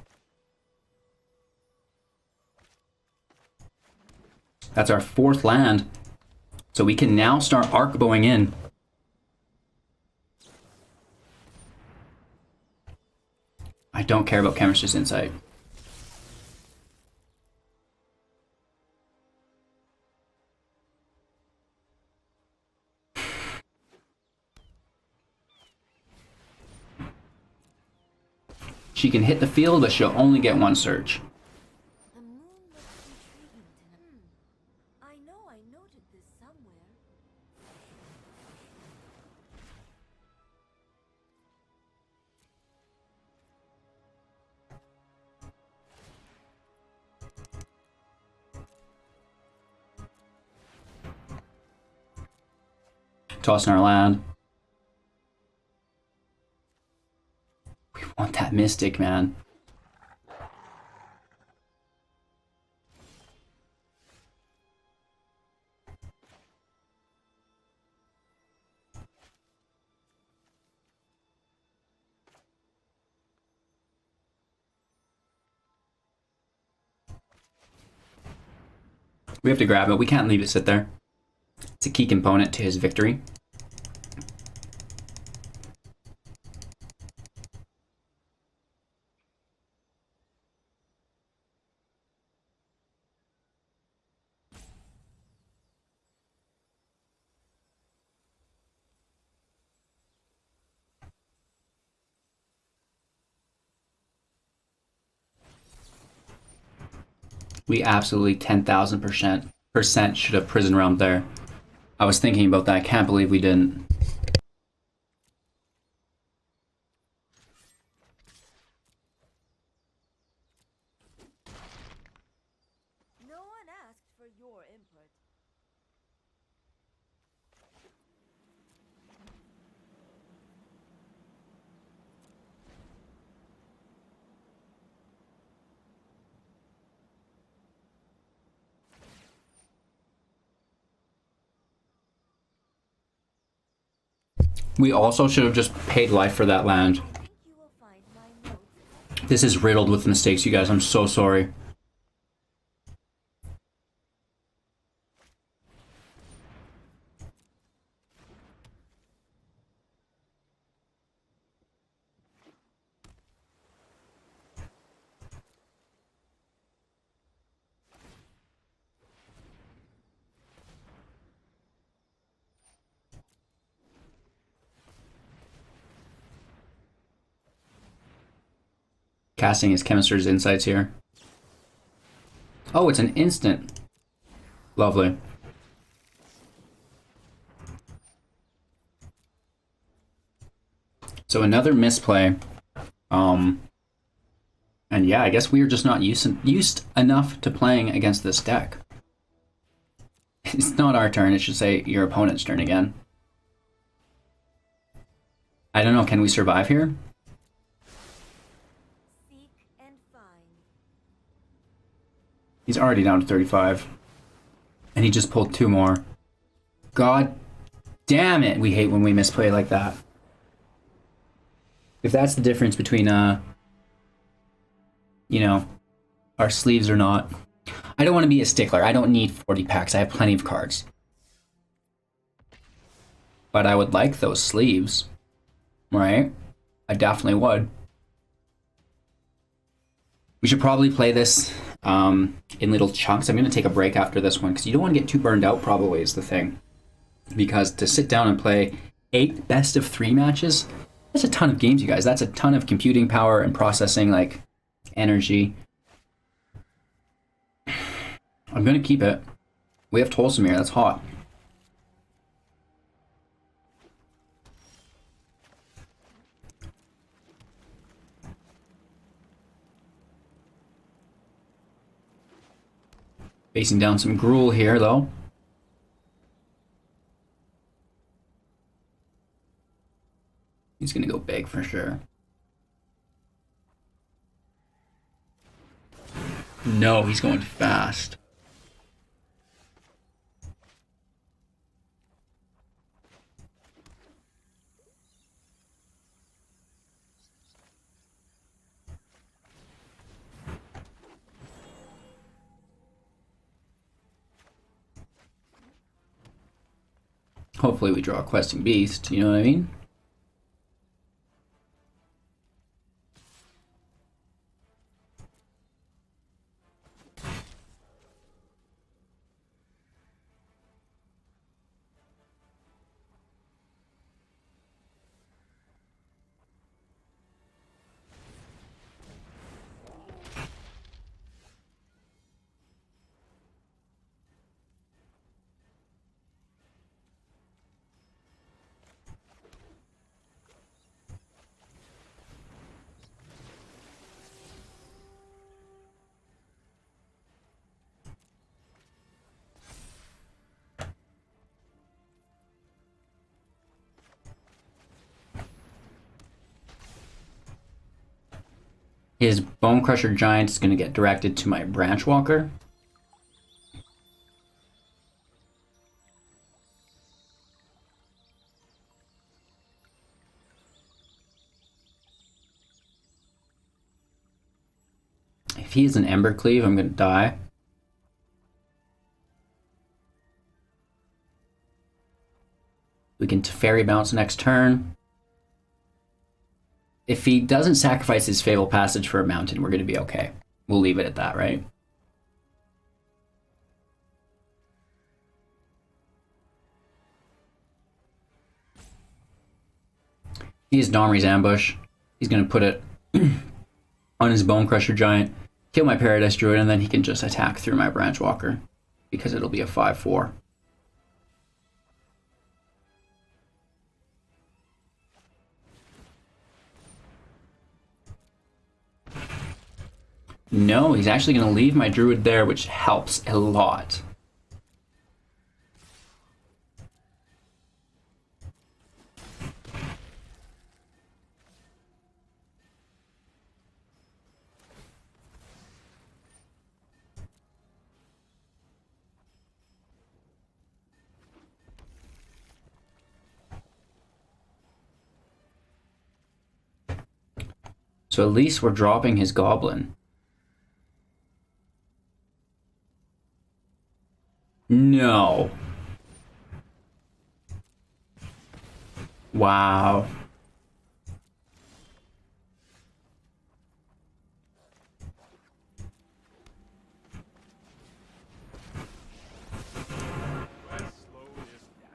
That's our 4th land. So we can now start Arkbowing in. I don't care about Chemist's Insight. She can hit the field, but she'll only get 1 search. The moon looks intriguing tonight. I know I noted this somewhere. Tossing our land. We want that Mystic, man. We have to grab it. We can't leave it sit there. It's a key component to his victory. We absolutely 10,000% should have Prison Realm there. I was thinking about that. I can't believe we didn't. No one asked for your input. We also should have just paid life for that land. I think you will find my notes. This is riddled with mistakes, you guys. I'm so sorry. Casting his Chemist's Insights here. Oh, it's an instant. Lovely. So another misplay. And yeah, I guess we are just not used enough to playing against this deck. It's not our turn, it should say your opponent's turn again. I don't know, can we survive here? Seek and find. He's already down to 35. And he just pulled 2 more. God damn it, we hate when we misplay like that. If that's the difference between, you know, our sleeves or not. I don't want to be a stickler. I don't need 40 packs. I have plenty of cards. But I would like those sleeves. Right? I definitely would. We should probably play this in little chunks. I'm going to take a break after this one because you don't want to get too burned out, probably, is the thing. Because to sit down and play 8 best of 3 matches, that's a ton of games, you guys. That's a ton of computing power and processing, like, energy. I'm going to keep it. We have Tolson here. That's hot. Facing down some Gruul here, though. He's big for sure. No, he's going fast. Hopefully we draw a questing beast, you know what I mean? His Bone Crusher Giant is going to get directed to my Branchwalker. If he is an Embercleave, I'm going to die. We can Fairy Bounce next turn. If he doesn't sacrifice his Fatal Passage for a mountain, we're going to be okay. We'll leave it at that, right? He has Domri's Ambush. He's going to put it on his Bone Crusher Giant, kill my Paradise Druid, and then he can just attack through my Branchwalker because it'll be a 5/4. No, he's actually going to leave my Druid there, which helps a lot. So at least we're dropping his Goblin. No. Wow. Let's slow this down.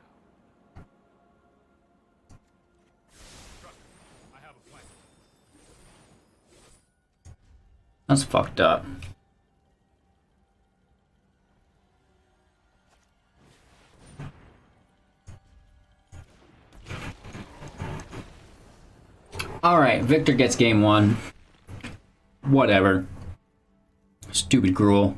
Trust me, I have a plan. That's fucked up. Alright, Victor gets game 1. Whatever. Stupid Gruul.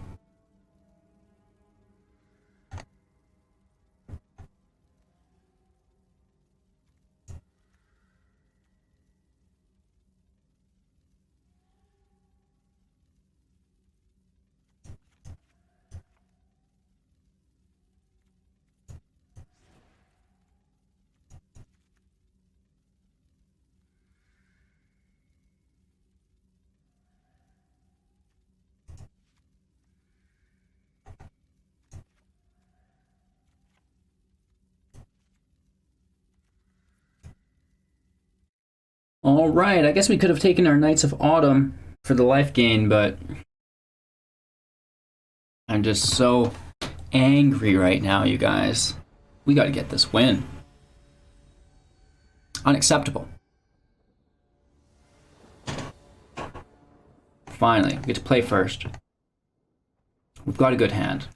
Alright, I guess we could have taken our Knights of Autumn for the life gain, but I'm just so angry right now, you guys. We gotta get this win. Unacceptable. Finally, we get to play first. We've got a good hand.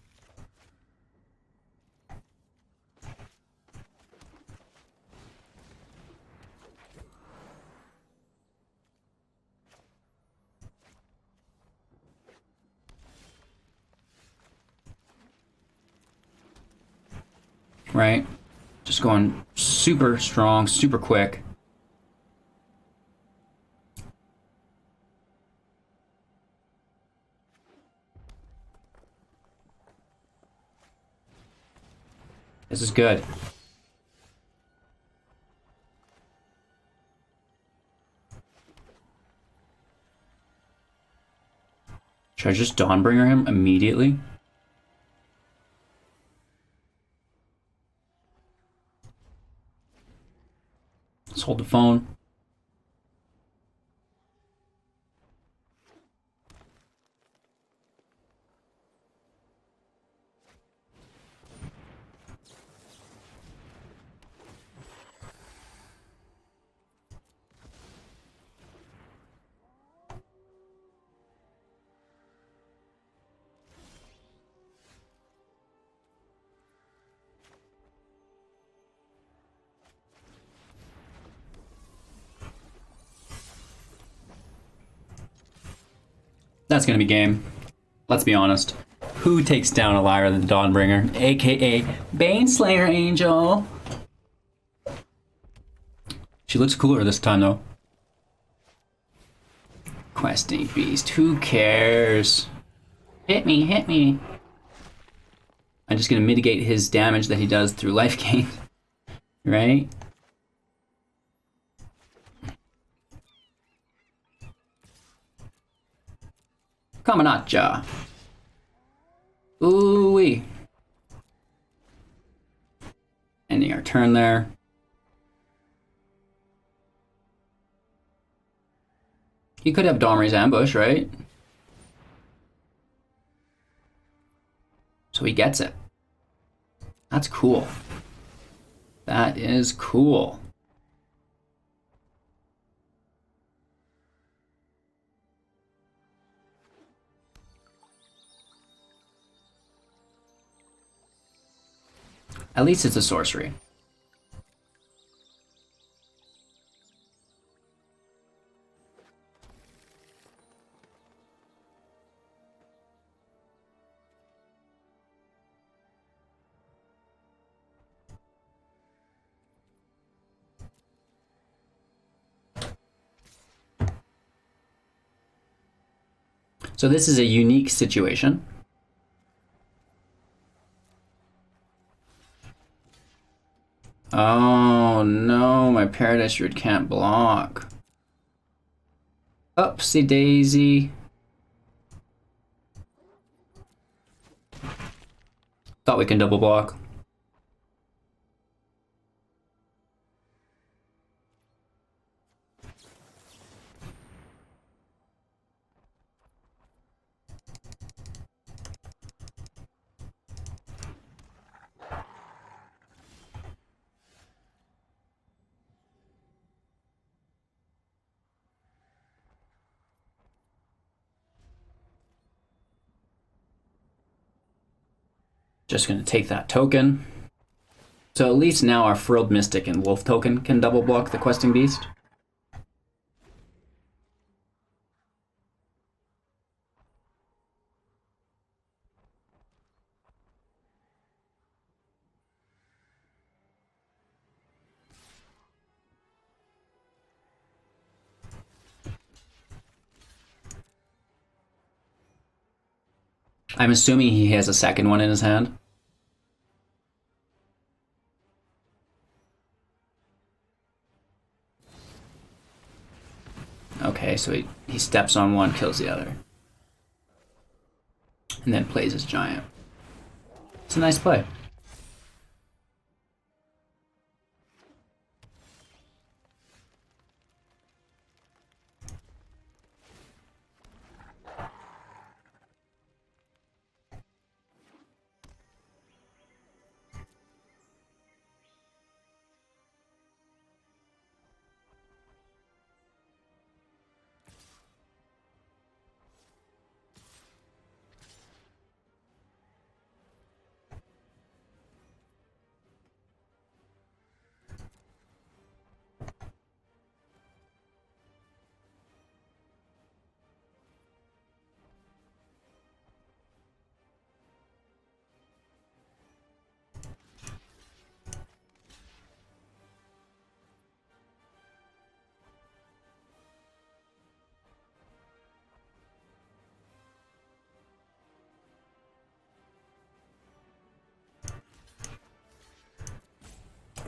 Right? Just going super strong, super quick. This is good. Should I just Dawnbringer him immediately? Let's hold the phone. That's gonna be game. Let's be honest. Who takes down a Lyra the Dawnbringer, aka Baneslayer Angel? She looks cooler this time though. Questing Beast, who cares? Hit me, hit me. I'm just gonna mitigate his damage that he does through life gain. Right? Coming at ya. Ooh-wee. Ending our turn there. He could have Domri's Ambush, right? So he gets it. That's cool. That is cool. At least it's a sorcery. So this is a unique situation. Oh no, my Paradise Druid can't block. Upsie daisy. Thought we can double block. Just gonna take that token. So at least now our Frilled Mystic and Wolf token can double block the Questing Beast. I'm assuming he has a second one in his hand. Okay, so he steps on one, kills the other. And then plays his giant. It's a nice play.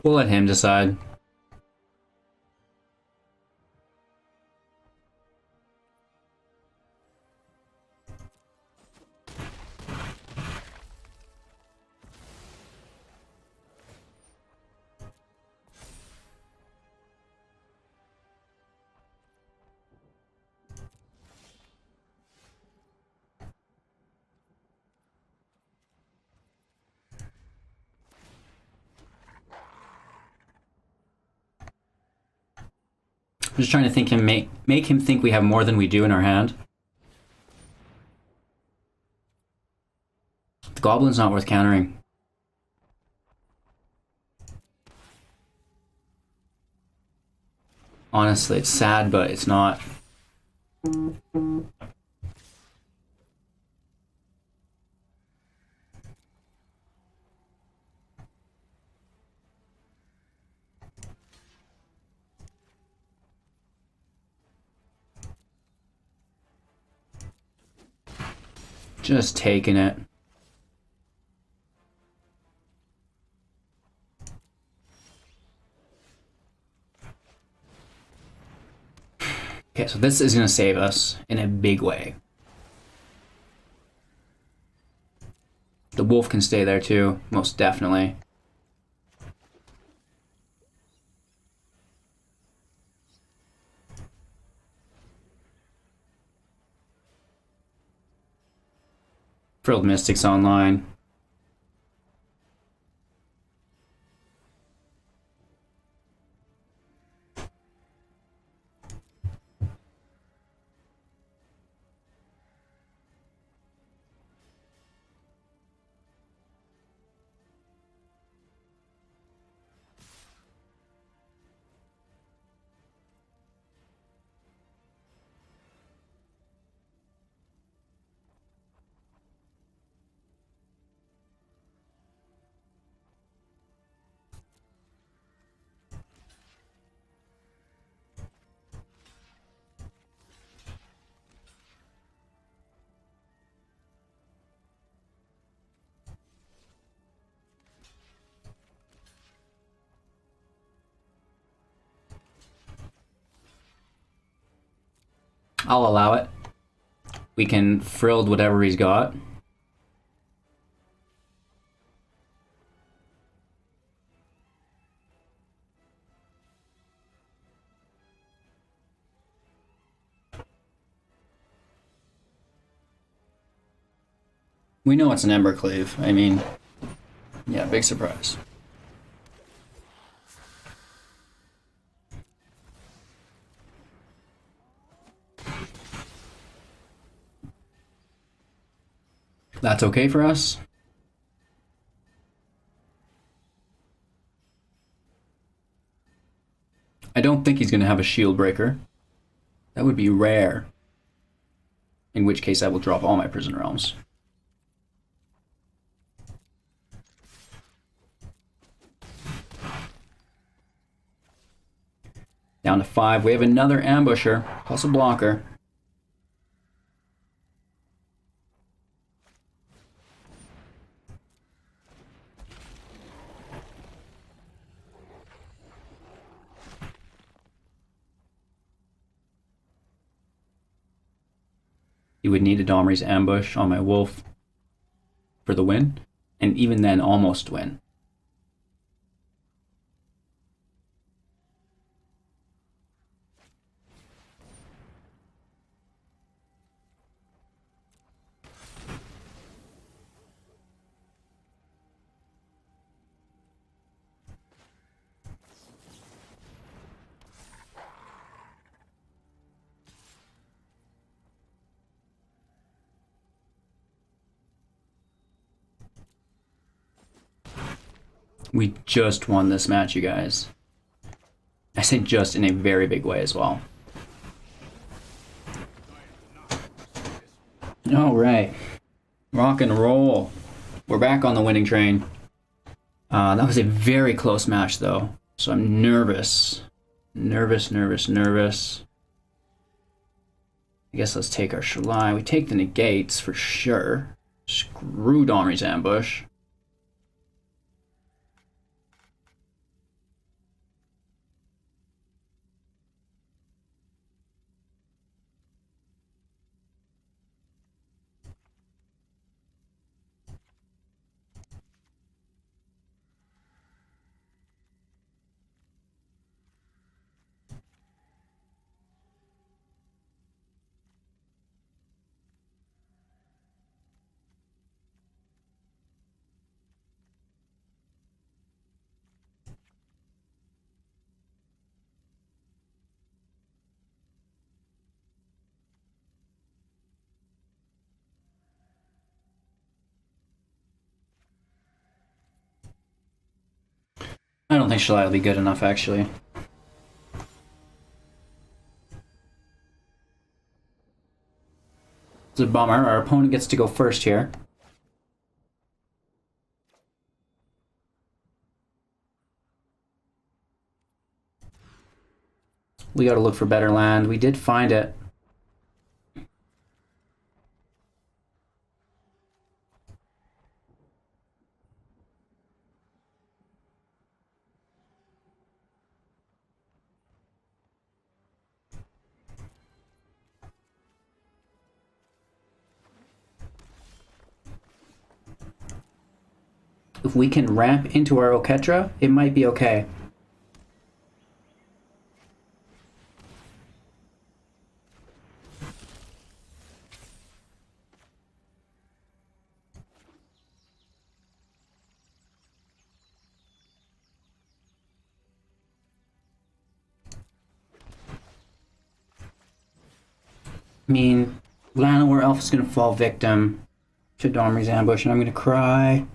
We'll let him decide. I'm just trying to think make him think we have more than we do in our hand. The goblin's not worth countering. Honestly, it's sad, but it's not. Just taking it. Okay, so this is going to save us in a big way. The wolf can stay there too, most definitely. Frilled Mystic's online. I'll allow it. We can frilled whatever he's got. We know it's an Embercleave. I mean, yeah, big surprise. That's okay for us. I don't think he's going to have a shield breaker. That would be rare. In which case I will drop all my prison realms. Down to 5. We have another ambusher plus a blocker. You would need a Domri's ambush on my wolf for the win, and even then almost win. We just won this match, you guys. I say just in a very big way as well. All right. Rock and roll. We're back on the winning train. That was a very close match, though. So I'm nervous. Nervous. I guess let's take our Shalai. We take the negates for sure. Screw Domri's ambush. I don't think Shillelagh will be good enough, actually. It's a bummer. Our opponent gets to go first here. We gotta look for better land. We did find it. If we can ramp into our Oketra, it might be okay. I mean, Llanowar Elves is gonna fall victim to Domri's ambush, and I'm gonna cry.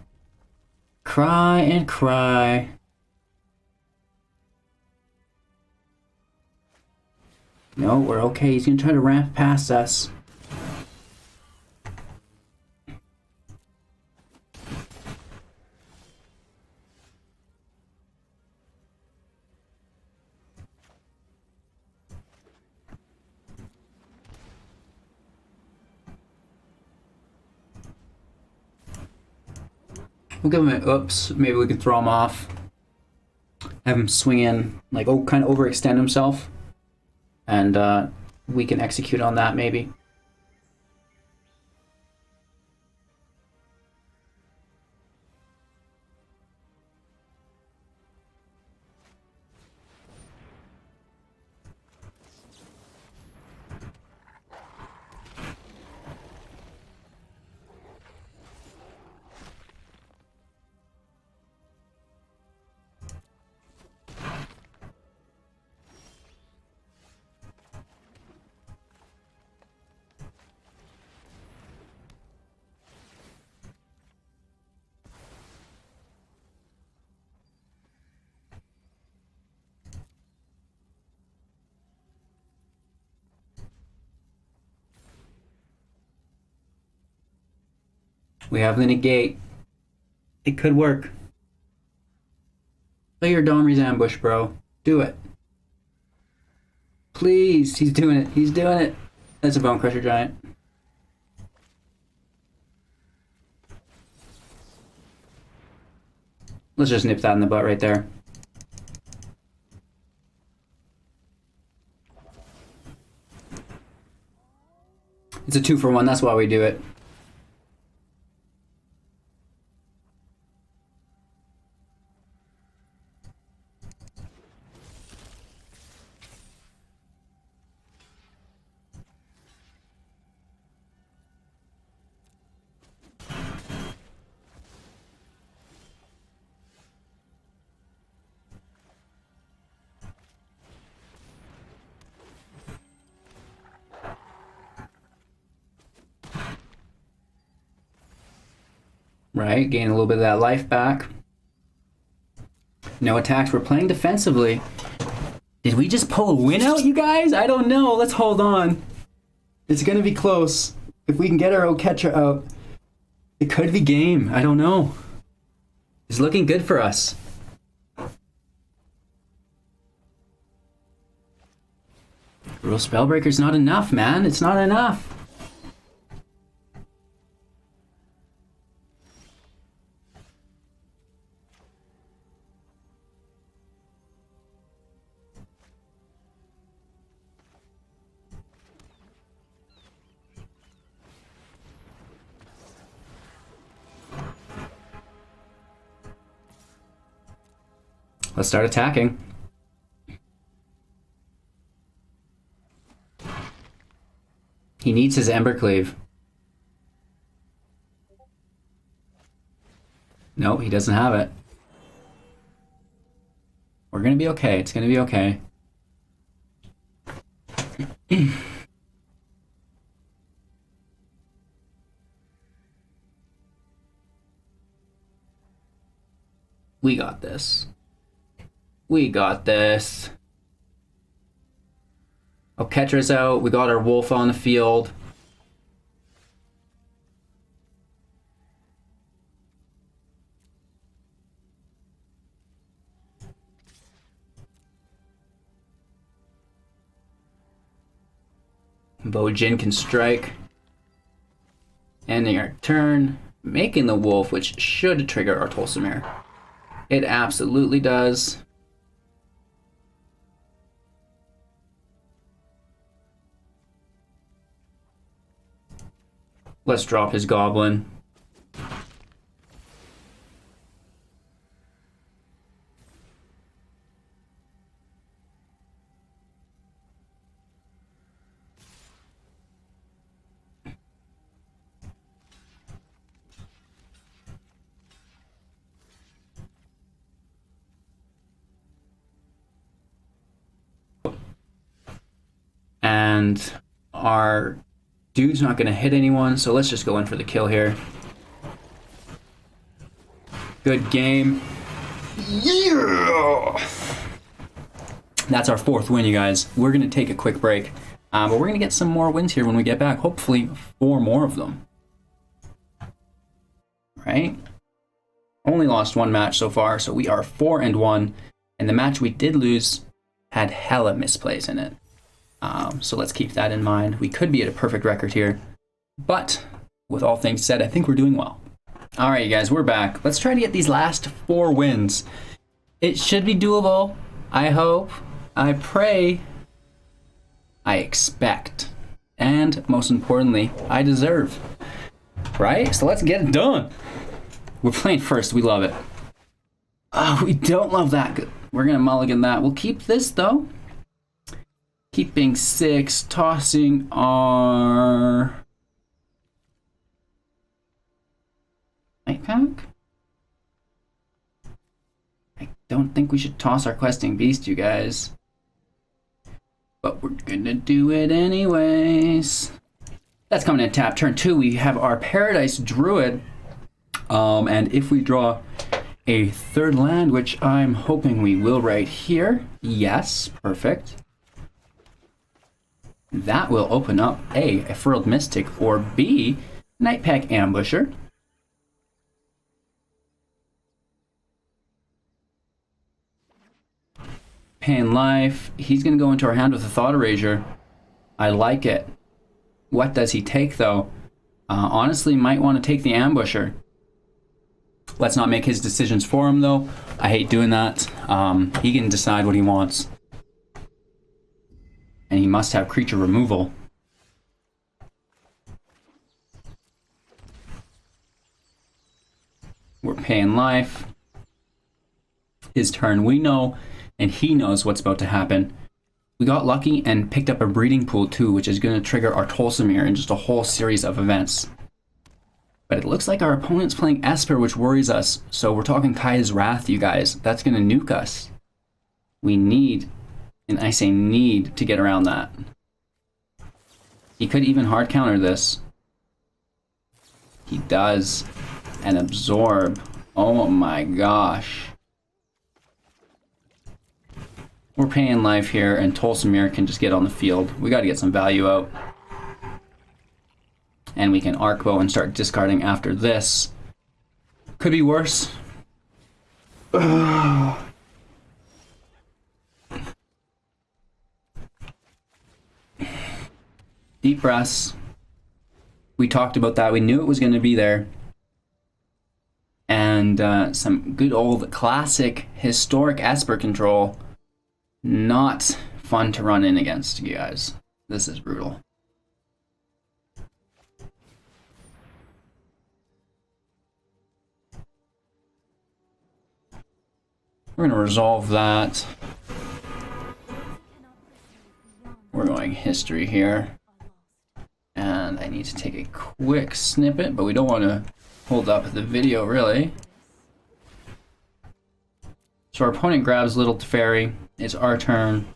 Cry and cry. No, we're okay. He's gonna try to ramp past us. We'll give him an oops. Maybe we can throw him off. Have him swing in, like, oh, kind of overextend himself. And we can execute on that, maybe. We have the negate. It could work. Play your Domri's ambush, bro. Do it. Please. He's doing it. He's doing it. That's a Bone Crusher Giant. Let's just nip that in the butt right there. It's a 2-for-1. That's why we do it. Right, gain a little bit of that life back. No attacks, we're playing defensively. Did we just pull a win out, you guys? I don't know, let's hold on. It's gonna be close. If we can get our Oketra out, it could be game, I don't know. It's looking good for us. Real Spellbreaker's not enough, man, it's not enough. Let's start attacking. He needs his Embercleave. No, he doesn't have it. We're gonna be okay. It's gonna be okay. We got this. We got this. Oketra's out. We got our wolf on the field. Bojin can strike. Ending our turn, making the wolf, which should trigger our Tolsimir. It absolutely does. Let's drop his goblin. And our dude's not going to hit anyone, so let's just go in for the kill here. Good game. Yeah! That's our 4th win, you guys. We're going to take a quick break, but we're going to get some more wins here when we get back. Hopefully 4 more of them. Right? Only lost 1 match so far, so we are 4-1, and the match we did lose had hella misplays in it. So let's keep that in mind. We could be at a perfect record here, but with all things said, I think we're doing well. All right, you guys, we're back. Let's try to get these last 4 wins. It should be doable. I hope. I pray. I expect. And most importantly, I deserve. Right? So let's get it done. We're playing first. We love it. We don't love that. We're going to mulligan that. We'll keep this, though. Keeping 6, tossing our Nightpack. I don't think we should toss our questing beast, you guys. But we're gonna do it anyways. That's coming in tap. Turn 2, we have our Paradise Druid. And if we draw a 3rd land, which I'm hoping we will right here. Yes, perfect. That will open up A, Frilled Mystic, or B, Nightpack Ambusher. Paying life. He's going to go into our hand with a Thought Erasure. I like it. What does he take, though? Honestly, might want to take the Ambusher. Let's not make his decisions for him, though. I hate doing that. He can decide what he wants. And he must have creature removal. We're paying life. His turn, we know, and he knows what's about to happen. We got lucky and picked up a breeding pool too, which is going to trigger our Tolsimir in just a whole series of events. But it looks like our opponent's playing Esper, which worries us. So we're talking Kaya's Wrath, you guys. That's going to nuke us. We need... And I say need to get around that. He could even hard counter this. He does. And absorb. Oh my gosh. We're paying life here, and Tolsimir can just get on the field. We got to get some value out. And we can Arkbow and start discarding after this. Could be worse. Deep breaths. We talked about that. We knew it was going to be there. And some good old classic historic Esper control. Not fun to run in against, you guys. This is brutal. We're going to resolve that. We're going history here. And I need to take a quick snippet, but we don't want to hold up the video, really. So our opponent grabs Little Teferi. It's our turn.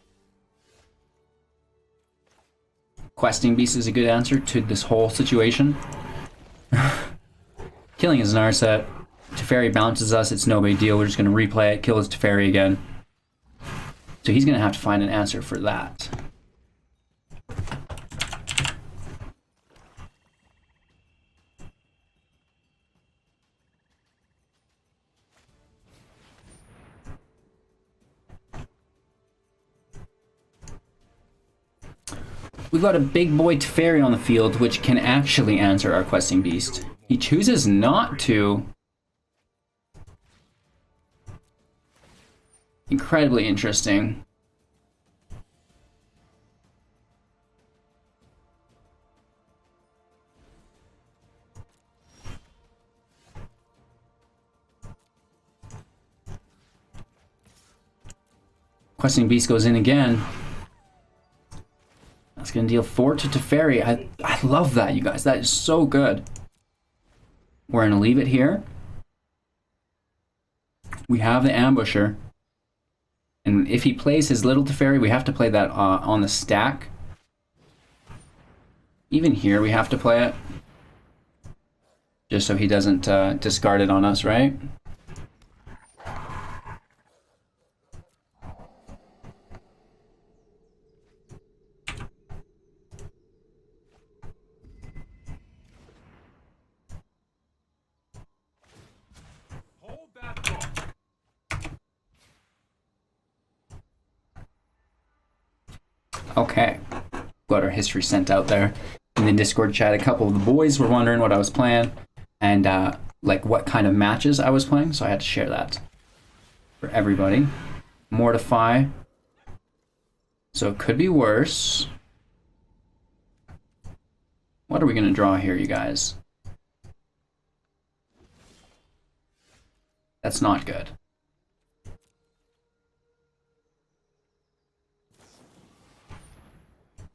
Questing Beast is a good answer to this whole situation. Killing his Narset. Teferi bounces us. It's no big deal. We're just going to replay it, kill his Teferi again. So he's going to have to find an answer for that. We've got a big boy Teferi on the field, which can actually answer our questing beast. He chooses not to. Incredibly interesting. Questing beast goes in again. That's going to deal 4 to Teferi. I love that, you guys. That is so good. We're going to leave it here. We have the Ambusher. And if he plays his little Teferi, we have to play that on the stack. Even here, we have to play it. Just so he doesn't discard it on us, right? Okay, got our history sent out there in the Discord chat. A couple of the boys were wondering what I was playing and like what kind of matches I was playing, so I had to share that for everybody. Mortify. So it could be worse. What are we going to draw here, you guys? That's not good.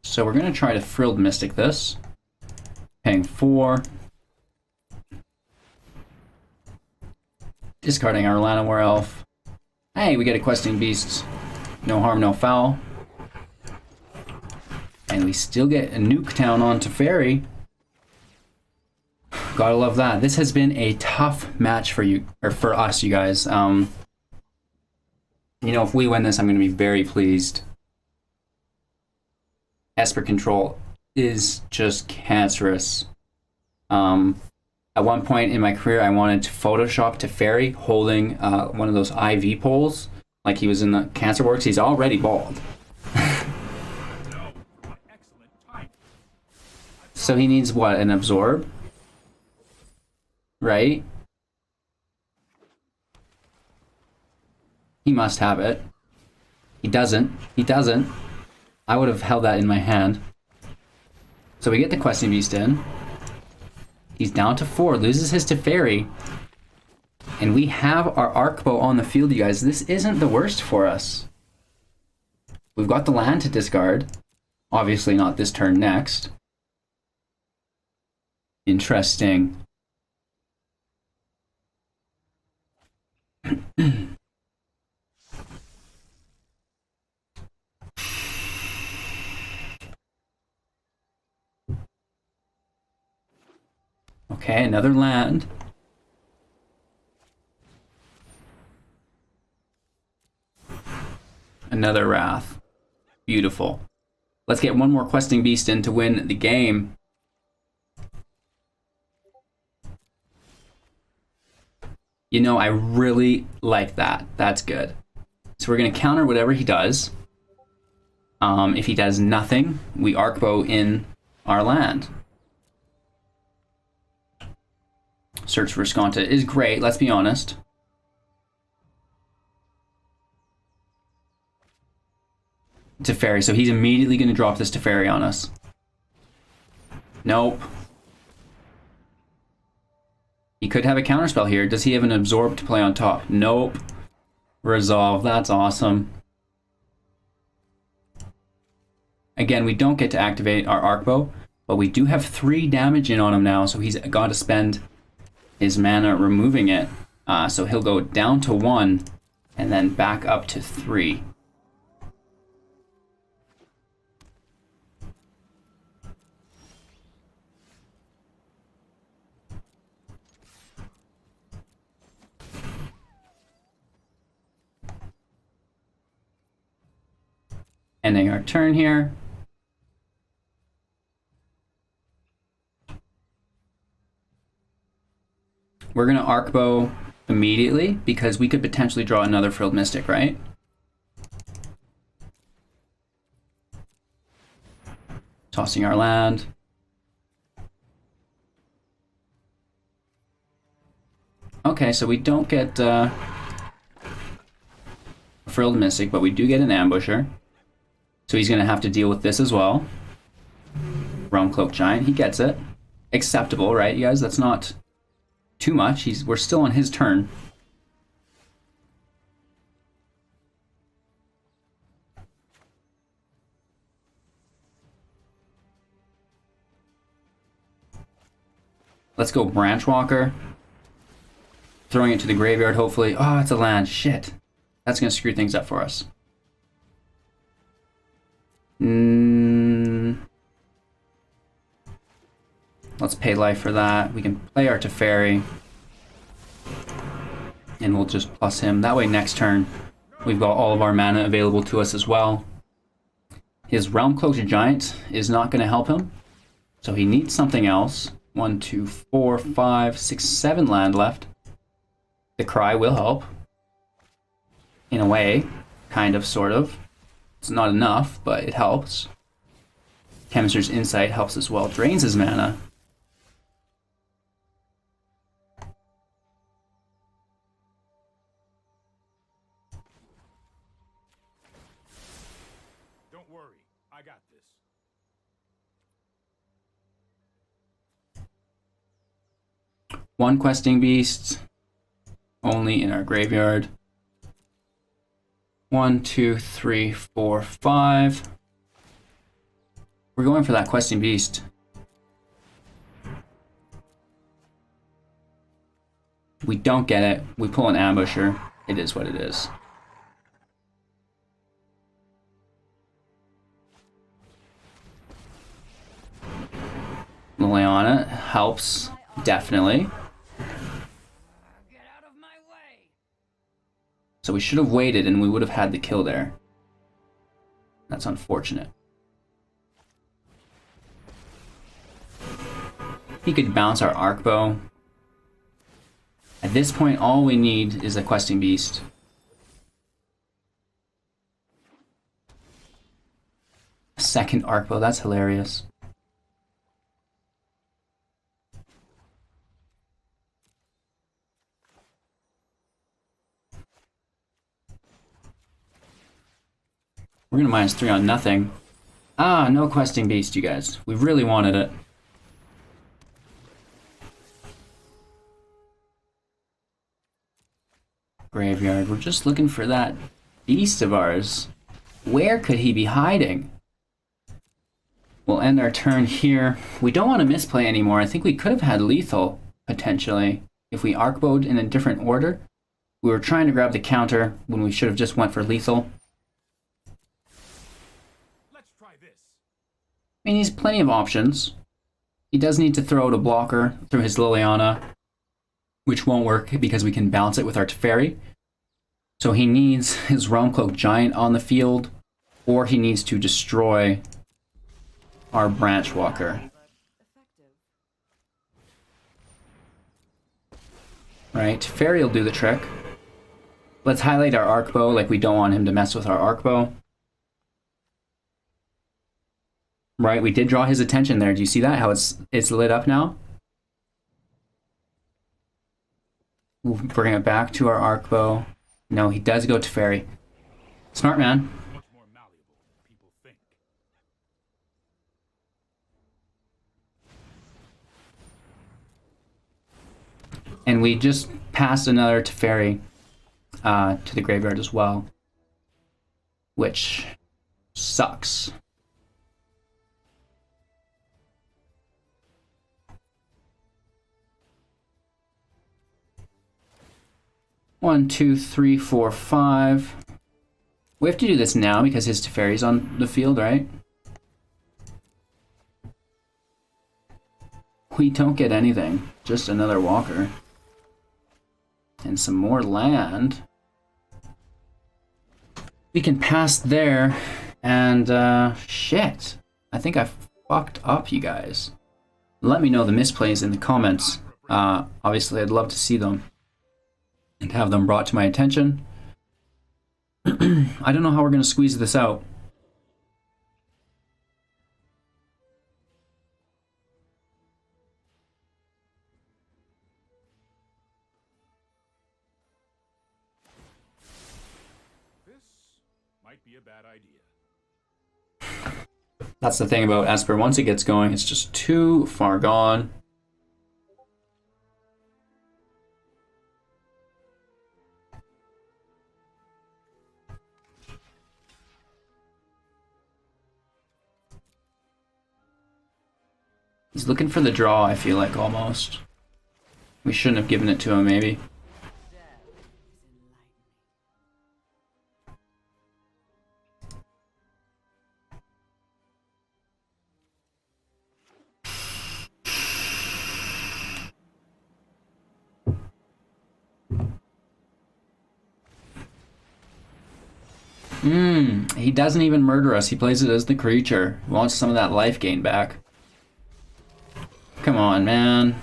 So we're going to try to Frilled Mystic this. Paying 4. Discarding our Llanowar Elf. Hey, we get a Questing Beast. No harm, no foul. And we still get a Nuketown on Teferi. Gotta love that. This has been a tough match for you, or for us, you guys. You know, if we win this, I'm going to be very pleased. Esper Control is just cancerous. At one point in my career, I wanted to Photoshop Teferi holding one of those IV poles, like he was in the Cancer Works. He's already bald. So he needs what? An Absorb? Right? He must have it. He doesn't. He doesn't. I would have held that in my hand. So we get the Questing Beast in. He's down to 4, loses his Teferi. And we have our Arkbow on the field, you guys. This isn't the worst for us. We've got the land to discard. Obviously not this turn, next. Interesting. Okay, another land. Another Wrath. Beautiful. Let's get one more Questing Beast in to win the game. You know, I really like that. That's good. So we're going to counter whatever he does. If he does nothing, we Arkbow in our land. Search for Skonta is great, let's be honest. Teferi, so he's immediately going to drop this Teferi on us. Nope. He could have a counterspell here. Does he have an Absorb to play on top? Nope. Resolve, that's awesome. Again, we don't get to activate our Arkbow, but we do have 3 damage in on him now, so he's got to spend his mana removing it. So he'll go down to 1 and then back up to 3. Ending our turn here. We're going to Arkbow immediately because we could potentially draw another Frilled Mystic, right? Tossing our land. Okay, so we don't get Frilled Mystic, but we do get an Ambusher. So he's going to have to deal with this as well. Realm Cloak Giant, he gets it. Acceptable, right, you guys? That's not too much. We're still on his turn. Let's go Branchwalker. Throwing it to the graveyard, hopefully. Oh, it's a land. Shit. That's going to screw things up for us. Let's pay life for that. We can play our Teferi. And we'll just plus him. That way next turn, we've got all of our mana available to us as well. His Realm Cloaked Giant is not going to help him. So he needs something else. 1, 2, 4, 5, 6, 7 land left. The Cry will help. In a way. Kind of, sort of. It's not enough, but it helps. Chemist's Insight helps as well. Drains his mana. Don't worry, I got this. One Questing Beast. Only in our graveyard. 1, 2, 3, 4, 5. We're going for that Questing Beast. We don't get it. We pull an Ambusher. It is what it is. Lyanowar helps, definitely. So we should have waited and we would have had the kill there. That's unfortunate. He could bounce our Arkbow. At this point, all we need is a Questing Beast. Second Arkbow, that's hilarious. We're gonna -3 on nothing. Ah, no Questing Beast, you guys. We really wanted it. Graveyard. We're just looking for that beast of ours. Where could he be hiding? We'll end our turn here. We don't want to misplay anymore. I think we could have had lethal, potentially, if we Arkbowed in a different order. We were trying to grab the counter when we should have just went for lethal. I mean, he's plenty of options. He does need to throw out a blocker through his Liliana, which won't work because we can bounce it with our Teferi. So he needs his Realm Cloak Giant on the field, or he needs to destroy our Branchwalker. Right, Teferi will do the trick. Let's highlight our Arkbow, like we don't want him to mess with our Arkbow. Right, we did draw his attention there. Do you see that? How it's lit up now? We'll bring it back to our Arkbow. No, he does go Teferi. Smart man. Much more malleable than people think. And we just passed another Teferi to the graveyard as well, which sucks. One, two, three, four, 5. We have to do this now because his Teferi's on the field, right? We don't get anything. Just another walker. And some more land. We can pass there And, shit. I think I fucked up, you guys. Let me know the misplays in the comments. Obviously, I'd love to see them and have them brought to my attention. I don't know how we're going to squeeze this out. Might be a bad idea. That's the thing about Esper. Once it gets going, it's just too far gone. He's looking for the draw, I feel like, almost. We shouldn't have given it to him, maybe. He doesn't even murder us. He plays it as the creature. He wants some of that life gain back. Come on, man.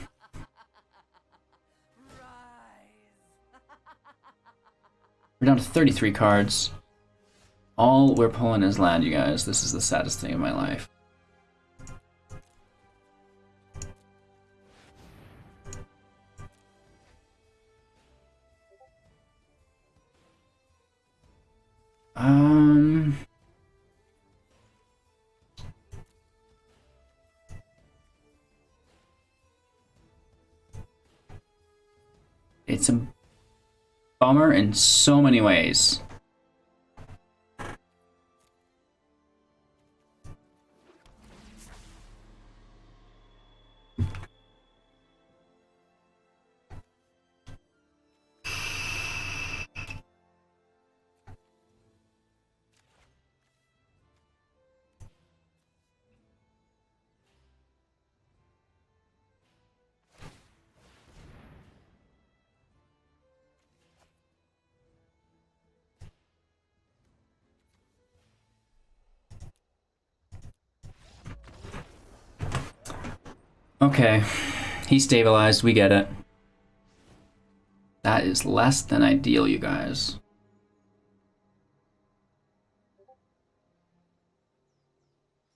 We're down to 33 cards. All we're pulling is land, you guys. This is the saddest thing in my life. It's a bummer in so many ways. Okay, he stabilized, we get it. That is less than ideal, you guys.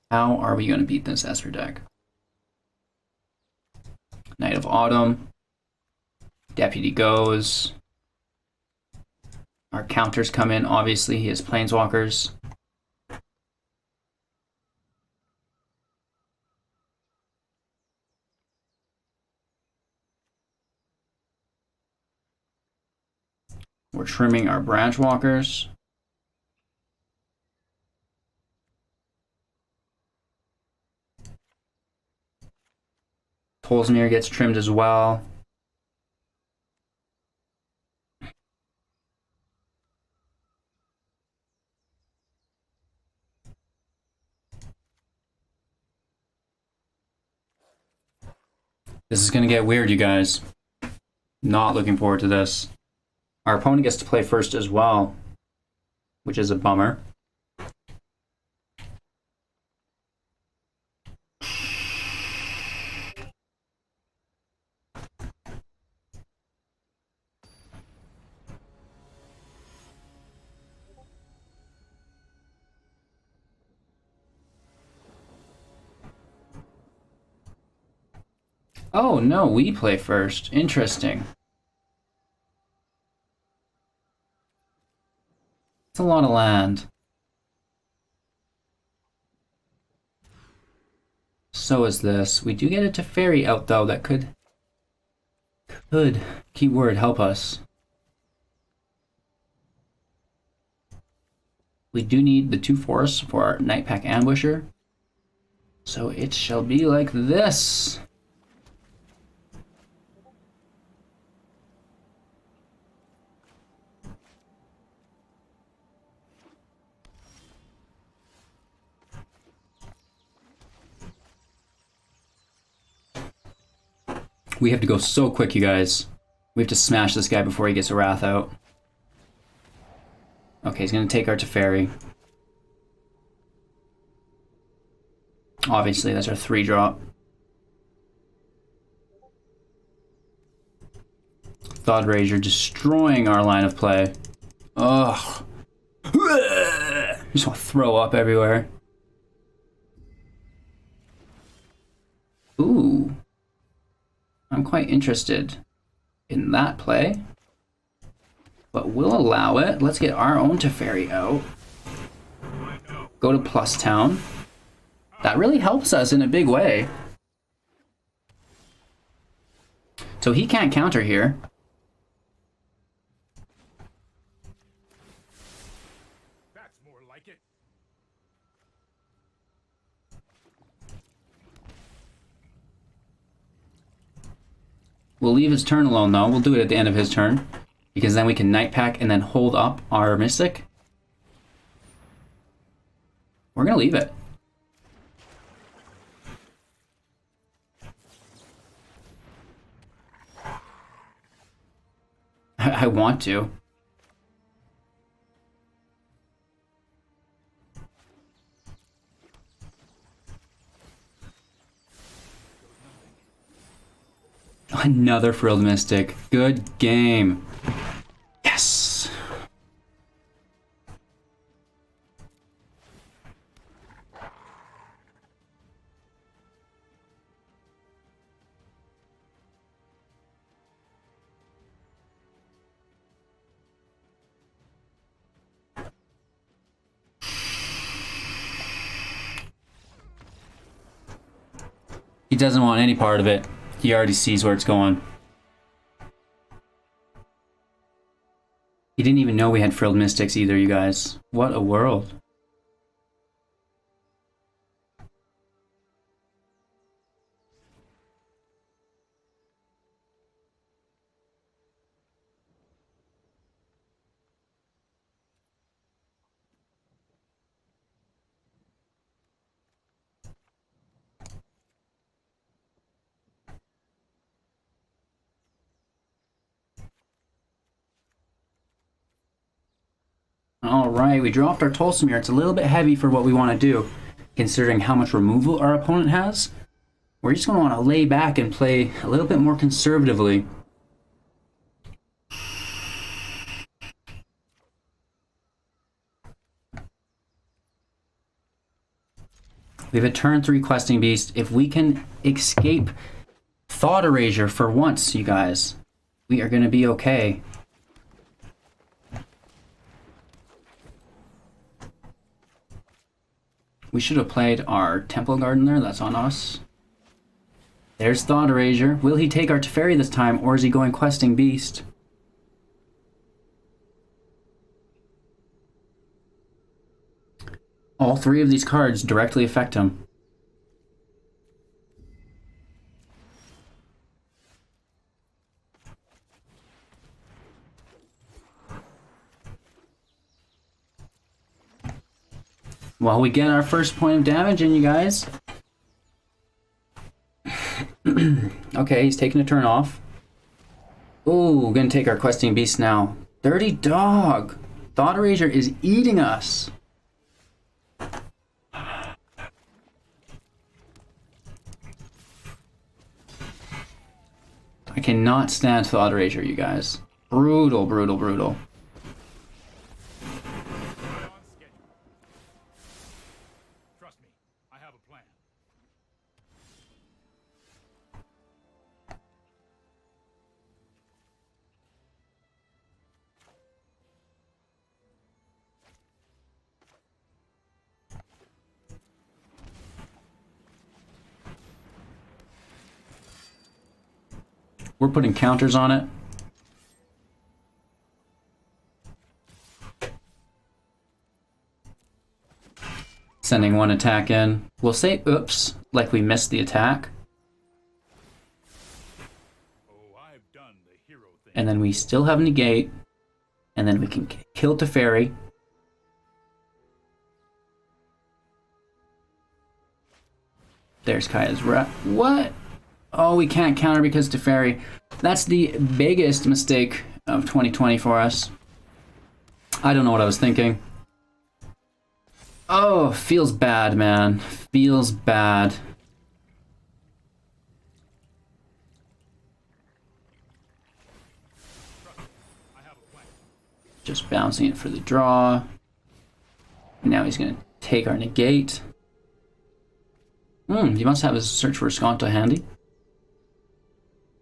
How are we going to beat this Esper deck? Knight of Autumn. Deputy goes. Our counters come in, obviously, he has Planeswalkers. We're trimming our Branchwalkers. Tolsmir gets trimmed as well. This is going to get weird, you guys. Not looking forward to this. Our opponent gets to play first as well, which is a bummer. Oh no, we play first. Interesting. It's a lot of land. So is this. We do get a Teferi out though that could, keyword, help us. We do need the 2 forests for our Nightpack Ambusher. So it shall be like this. We have to go so quick, you guys. We have to smash this guy before he gets a Wrath out. Okay, he's gonna take our Teferi. Obviously, that's our 3-drop. Thought Rager destroying our line of play. Ugh. Just want to throw up everywhere. Ooh. I'm quite interested in that play. But we'll allow it. Let's get our own Teferi out. Go to Plus Town. That really helps us in a big way. So he can't counter here. That's more like it. We'll leave his turn alone though. We'll do it at the end of his turn. Because then we can Nightpack and then hold up our Mystic. We're gonna leave it. I want to. Another Frilled Mystic. Good game. Yes. He doesn't want any part of it. He already sees where it's going. He didn't even know we had Frilled Mystics either, you guys. What a world. Alright, we dropped our Tolsimir. It's a little bit heavy for what we want to do, considering how much removal our opponent has. We're just going to want to lay back and play a little bit more conservatively. We have a turn 3 Questing Beast. If we can escape Thought Erasure for once, you guys, we are going to be okay. We should have played our Temple Garden there. That's on us. There's Thought Erasure. Will he take our Teferi this time, or is he going Questing Beast? All 3 of these cards directly affect him. Well, we get our first point of damage in, you guys. Okay, he's taking a turn off. Ooh, gonna take our Questing Beast now. Dirty Dog! Thought Erasure is eating us. I cannot stand Thought Erasure, you guys. Brutal, brutal, brutal. Trust me, I have a plan. We're putting counters on it. Sending one attack in. We'll say oops, like we missed the attack. Oh, I've done the hero thing. And then we still have negate. And then we can kill Teferi. There's Kaya's rat. What? Oh, we can't counter because Teferi. That's the biggest mistake of 2020 for us. I don't know what I was thinking. Oh, feels bad, man. Feels bad. Just bouncing it for the draw. Now he's gonna take our negate. He must have his search for Skonto handy.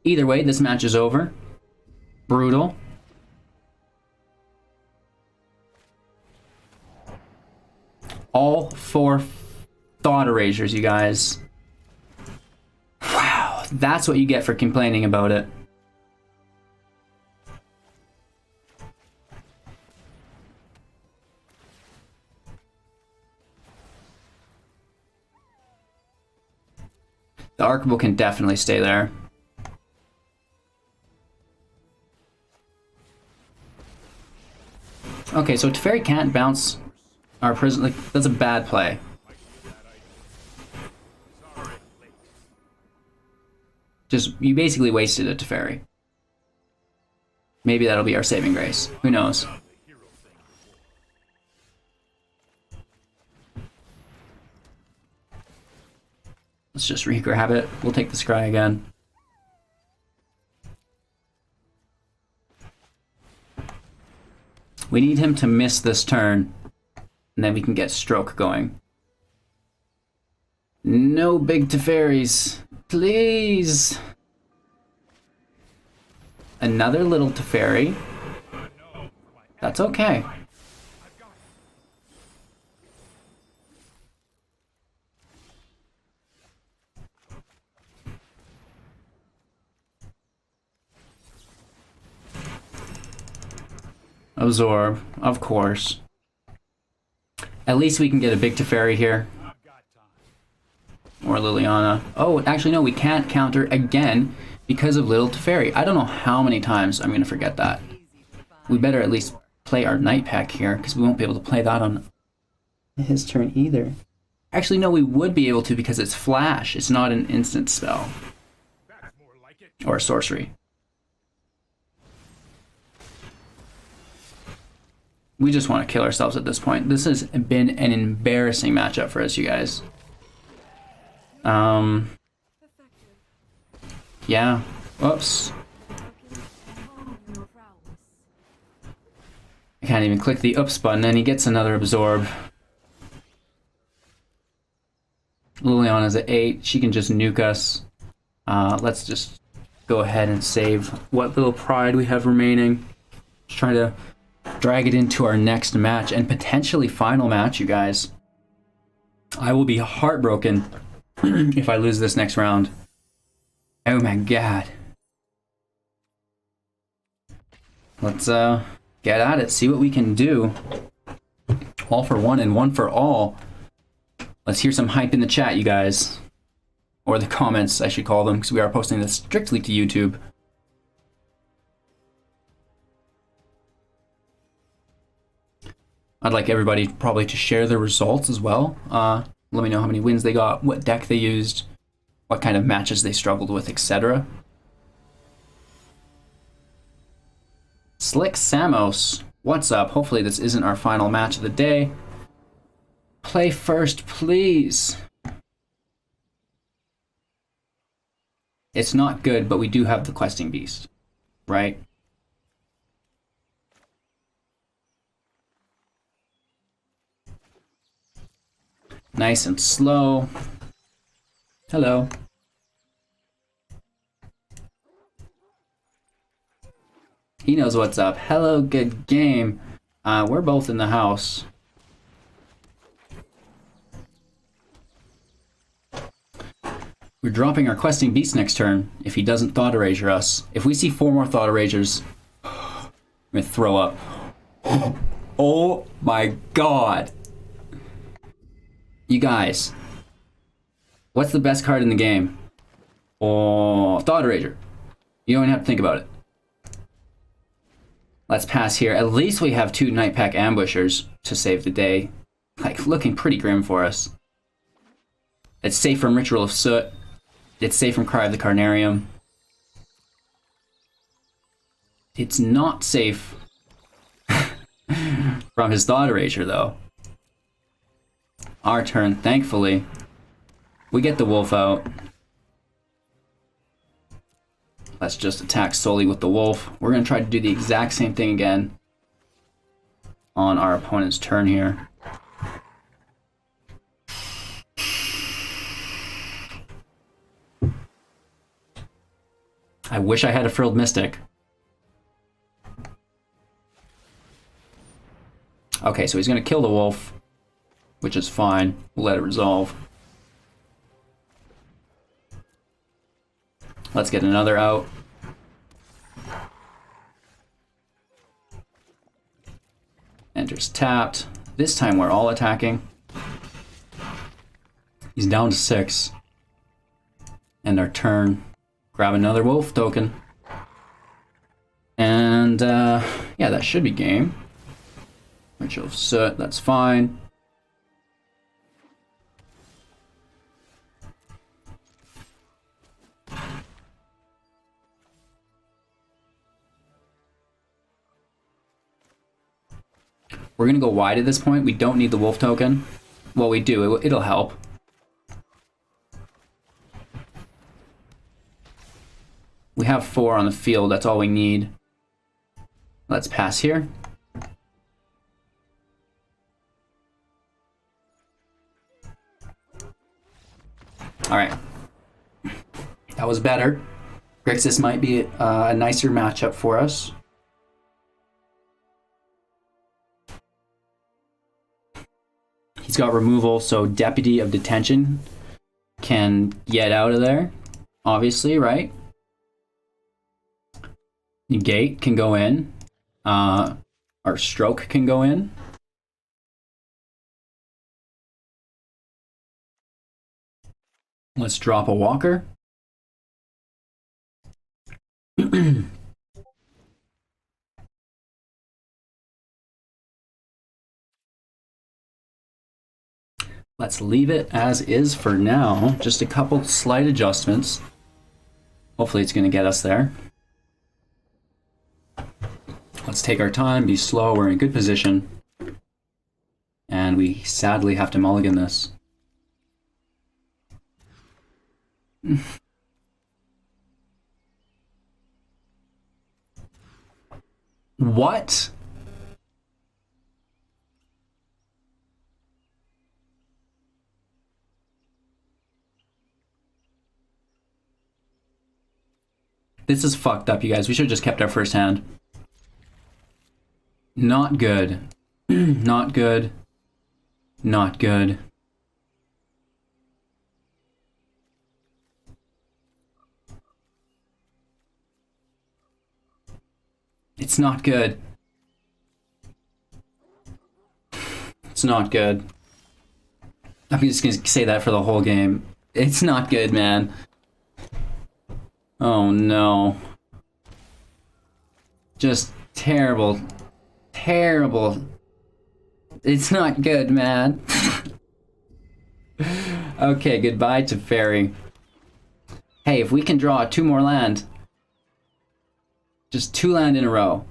Either way, this match is over. Brutal. All 4 thought erasures, you guys. Wow, that's what you get for complaining about it. The Arkbow can definitely stay there. Okay, so Teferi can't bounce our prison. Like, that's a bad play. Just, you basically wasted a Teferi. Maybe that'll be our saving grace. Who knows? Let's just re-grab it. We'll take the scry again. We need him to miss this turn, and then we can get stroke going. No big Teferis, please. Another little Teferi. That's okay. Absorb, of course. At least we can get a big Teferi here. Or Liliana. Oh, actually no, we can't counter again because of Little Teferi. I don't know how many times I'm going to forget that. We better at least play our Nightpack here, because we won't be able to play that on his turn either. Actually, no, we would be able to because it's Flash. It's not an instant spell. Or a sorcery. We just want to kill ourselves at this point. This has been an embarrassing matchup for us, you guys. Yeah. Whoops. I can't even click the oops button, and he gets another absorb. Liliana's at 8. She can just nuke us. Let's just go ahead and save what little pride we have remaining. Just try to drag it into our next match, and potentially final match, you guys. I will be heartbroken if I lose this next round. Oh my god. Let's get at it, see what we can do. All for one and one for all. Let's hear some hype in the chat, you guys. Or the comments, I should call them, because we are posting this strictly to YouTube. I'd like everybody probably to share their results as well. Let me know how many wins they got, what deck they used, what kind of matches they struggled with, etc. Slick Samos, what's up? Hopefully this isn't our final match of the day. Play first, please. It's not good, but we do have the Questing Beast, right? Nice and slow. Hello. He knows what's up. Hello, good game. We're both in the house. We're dropping our Questing Beast next turn if he doesn't Thought Erasure us. If we see 4 more Thought Erasures, I'm gonna throw up. Oh my god. You guys, what's the best card in the game? Oh, Thought Erasure. You don't even have to think about it. Let's pass here. At least we have 2 Nightpack Ambushers to save the day. Like, looking pretty grim for us. It's safe from Ritual of Soot. It's safe from Cry of the Carnarium. It's not safe from his Thought Erasure, though. Our turn, thankfully. We get the wolf out. Let's just attack solely with the wolf. We're going to try to do the exact same thing again on our opponent's turn here. I wish I had a Frilled Mystic. Okay, so he's going to kill the wolf, which is fine. We'll let it resolve. Let's get another out. Enters tapped. This time we're all attacking. He's down to 6. End our turn. Grab another wolf token. And, yeah, that should be game. Ritual of Soot, that's fine. We're going to go wide at this point. We don't need the wolf token. Well, we do. It'll help. We have 4 on the field. That's all we need. Let's pass here. All right. That was better. Grixis might be a nicer matchup for us. He's got removal, so Deputy of Detention can get out of there, obviously, right? Negate can go in. Our Stroke can go in. Let's drop a Walker. Let's leave it as is for now. Just a couple slight adjustments. Hopefully it's going to get us there. Let's take our time, be slow. We're in a good position. And we sadly have to mulligan this. What? This is fucked up, you guys. We should have just kept our first hand. Not good. Not good. Not good. It's not good. It's not good. I'm just gonna say that for the whole game. It's not good, man. Oh no. Just terrible. Terrible. It's not good, man. Okay, goodbye to Fairy. Hey, if we can draw 2 more land. Just 2 land in a row.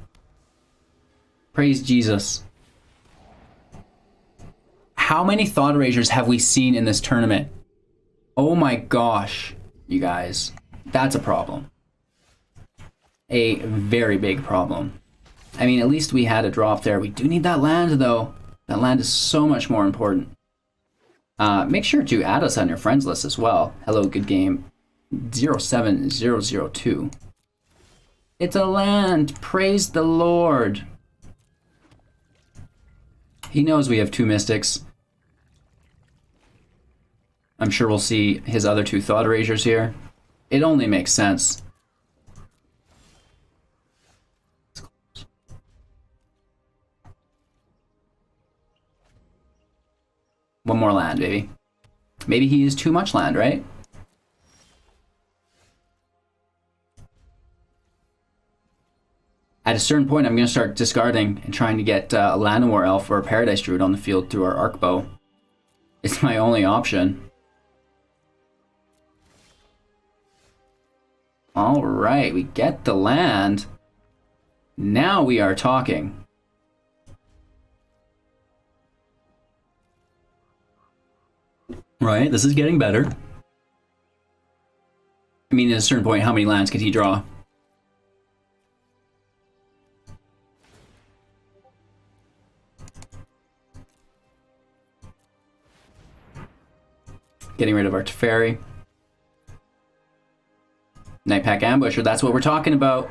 Praise Jesus. How many Thought Erasures have we seen in this tournament? Oh my gosh, you guys. That's a problem. A very big problem. I mean, at least we had a drop there. We do need that land, though. That land is so much more important. Make sure to add us on your friends list as well. Hello, good game. 07002. It's a land. Praise the Lord. He knows we have 2 Mystics. I'm sure we'll see his other 2 Thought Erasures here. It only makes sense. One more land, baby. Maybe he used too much land, right? At a certain point, I'm going to start discarding and trying to get a Llanowar Elf or a Paradise Druid on the field through our Arkbow. It's my only option. All right, we get the land. Now we are talking. Right, this is getting better. I mean, at a certain point, how many lands could he draw? Getting rid of our Teferi. Nightpack Ambusher, that's what we're talking about.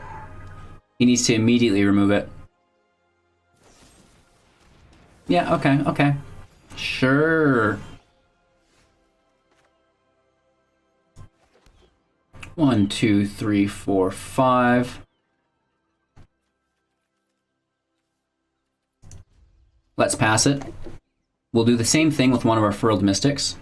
He needs to immediately remove it. Yeah, okay, okay. Sure. 1, 2, 3, 4, 5. Let's pass it. We'll do the same thing with one of our Frilled Mystics.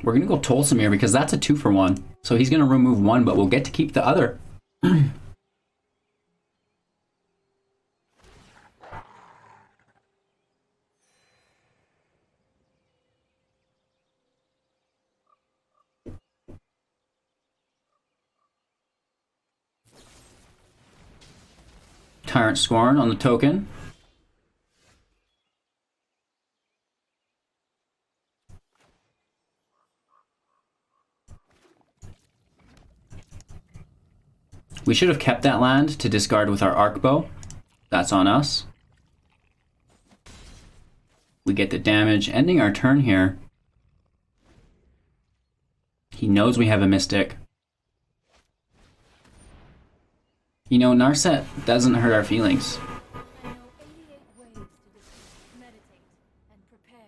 We're gonna go Tolsimir because that's a 2-for-1. So he's gonna remove one, but we'll get to keep the other. Tyrant Scorn on the token. We should have kept that land to discard with our Arkbow. That's on us. We get the damage, ending our turn here. He knows we have a Mystic. You know, Narset doesn't hurt our feelings. I know 88 ways to defeat. Meditate and prepare.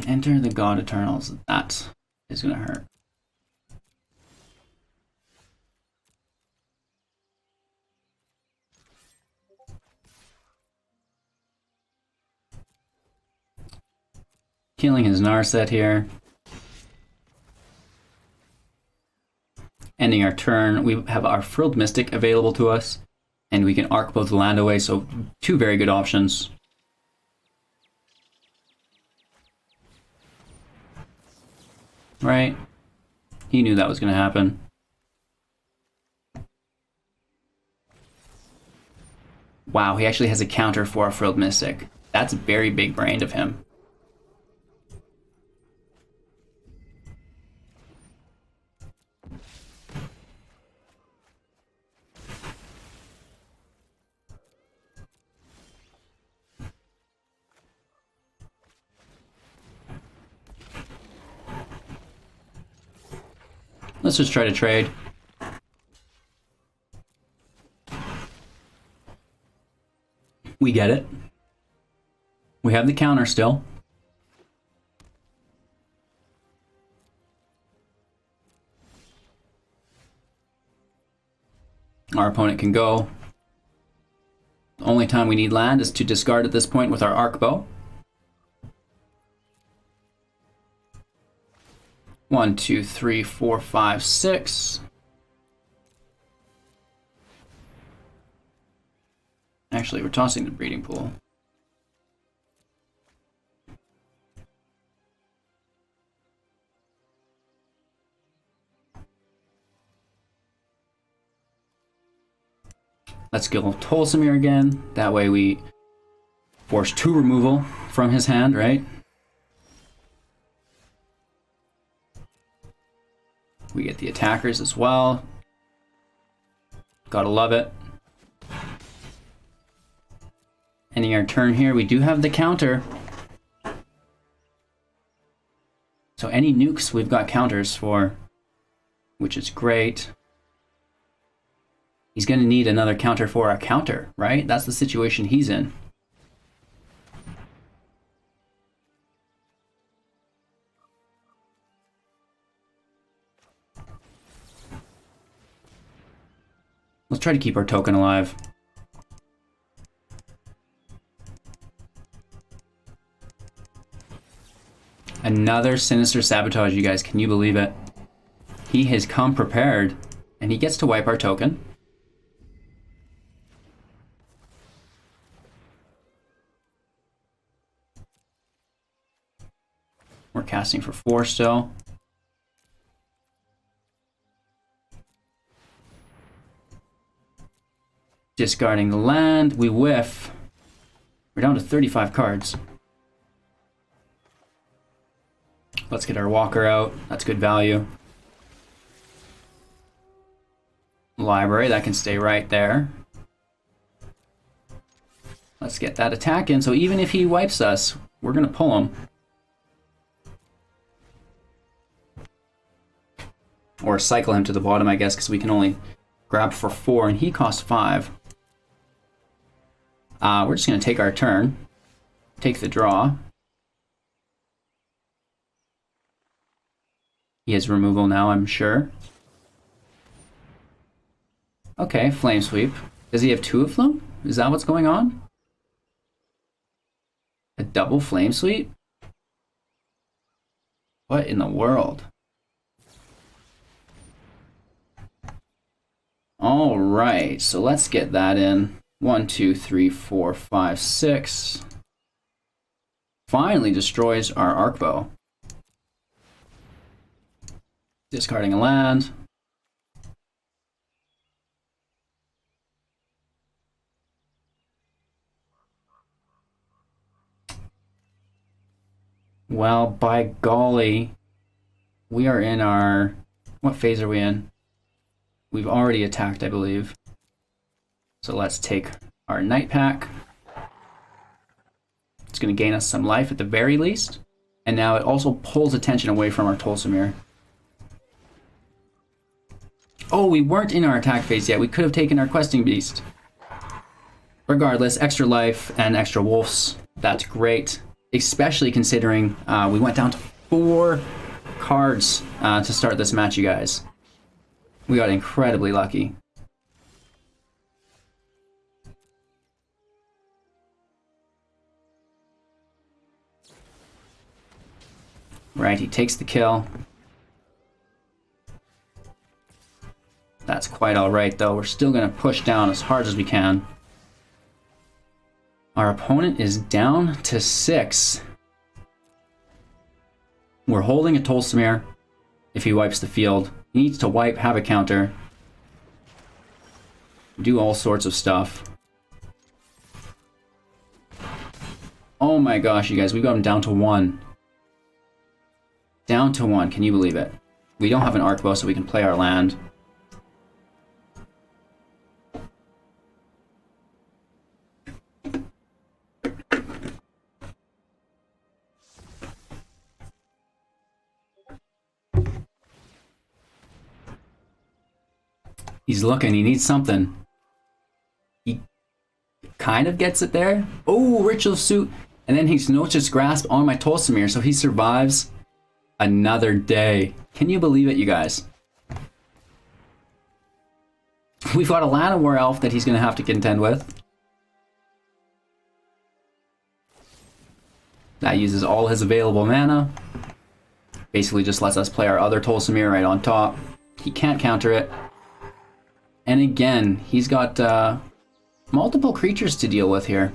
Enter the God-Eternals. That is gonna hurt. Killing his Narset here. Ending our turn. We have our Frilled Mystic available to us. And we can arc both the land away, so two very good options. Right? He knew that was going to happen. Wow, he actually has a counter for a Frilled Mystic. That's very big-brained of him. Let's just try to trade. We get it. We have the counter still. Our opponent can go. The only time we need land is to discard at this point with our Arkbow. 1, 2, 3, 4, 5, 6. Actually, we're tossing the breeding pool. Let's go Tolsimir again. That way we force 2 removal from his hand, right? We get the attackers as well. Gotta love it. Ending our turn here, we do have the counter. So any nukes we've got counters for, which is great. He's gonna need another counter for a counter, right? That's the situation he's in. Let's try to keep our token alive. A Another Sinister Sabotage, you guys. Can you believe it? He has come prepared, and he gets to wipe our token. We're casting for 4 still. Discarding the land. We whiff. We're down to 35 cards. Let's get our Walker out. That's good value. Library, that can stay right there. Let's get that attack in. So even if he wipes us, we're going to pull him. Or cycle him to the bottom, I guess, because we can only grab for 4, and he costs 5. We're just going to take our turn. Take the draw. He has removal now, I'm sure. Okay, Flame Sweep. Does he have 2 of them? Is that what's going on? A double Flame Sweep? What in the world? All right, so let's get that in. 1, 2, 3, 4, 5, 6. Finally destroys our Arkbow. Discarding a land. Well, by golly, we are in our... What phase are we in? We've already attacked, I believe. So let's take our Nightpack. It's going to gain us some life at the very least. And now it also pulls attention away from our Tolsimir. Oh, we weren't in our attack phase yet. We could have taken our Questing Beast. Regardless, extra life and extra wolves. That's great. Especially considering we went down to 4 cards to start this match, you guys. We got incredibly lucky. Right, he takes the kill. That's quite alright, though. We're still going to push down as hard as we can. Our opponent is down to 6. We're holding a Tolsimir if he wipes the field. He needs to wipe, have a counter. Do all sorts of stuff. Oh my gosh, you guys, we got him down to 1. Down to 1, can you believe it? We don't have an Arkbow, so we can play our land. He's looking, he needs something. He kind of gets it there. Oh, Ritual Suit. And then he's Noche's Grasp on my Tolsimir, so he survives another day. Can you believe it, you guys? We've got a Llanowar Elf that he's going to have to contend with. That uses all his available mana. Basically just lets us play our other Tolsimir right on top. He can't counter it. And again, he's got multiple creatures to deal with here.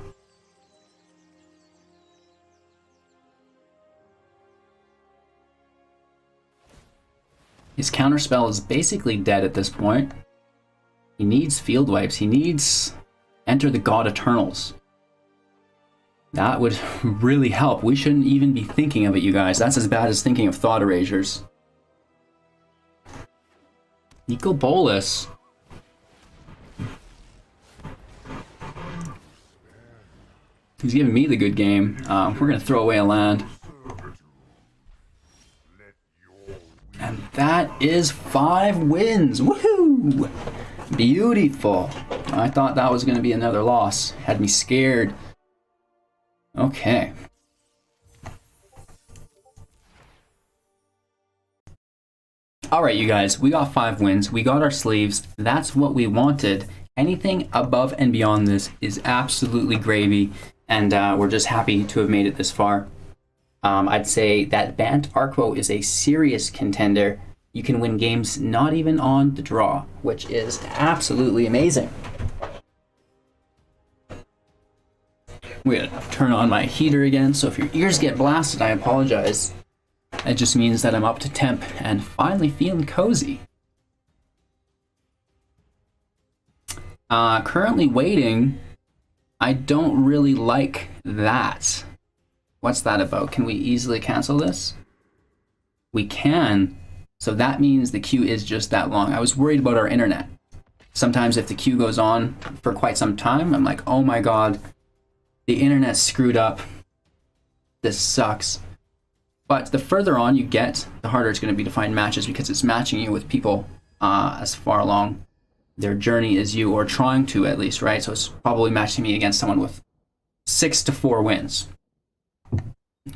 His counterspell is basically dead at this point. He needs field wipes. He needs Enter the God-Eternals. That would really help. We shouldn't even be thinking of it, you guys. That's as bad as thinking of Thought Erasures. Nico Bolas. He's giving me the good game. We're going to throw away a land. And that is 5 wins. Woohoo! Beautiful. I thought that was going to be another loss. Had me scared. Okay. Alright, you guys. We got 5 wins. We got our sleeves. That's what we wanted. Anything above and beyond this is absolutely gravy. And we're just happy to have made it this far. I'd say that Bant Arkbow is a serious contender. You can win games not even on the draw, which is absolutely amazing. We're gonna turn on my heater again, so if your ears get blasted, I apologize. It just means that I'm up to temp and finally feeling cozy. Currently waiting. I don't really like that. What's that about? Can we easily cancel this? We can. So that means the queue is just that long. I was worried about our internet. Sometimes if the queue goes on for quite some time, I'm like, oh my god, the internet screwed up. This sucks. But the further on you get, the harder it's going to be to find matches because it's matching you with people as far along their journey as you, or trying to at least, right? So it's probably matching me against someone with 6 to 4 wins.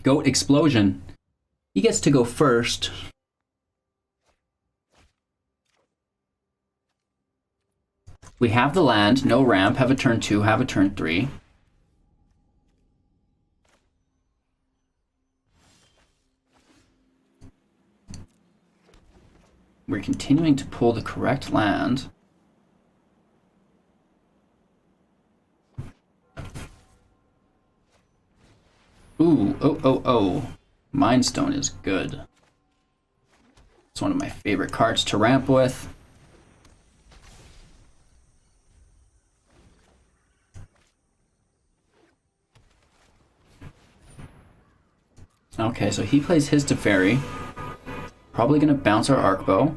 Goat Explosion. He gets to go first. We have the land, no ramp, have a turn 2, have a turn 3. We're continuing to pull the correct land. Ooh, oh. Mind Stone is good. It's one of my favorite cards to ramp with. Okay, so he plays his Teferi. Probably gonna bounce our Arkbow.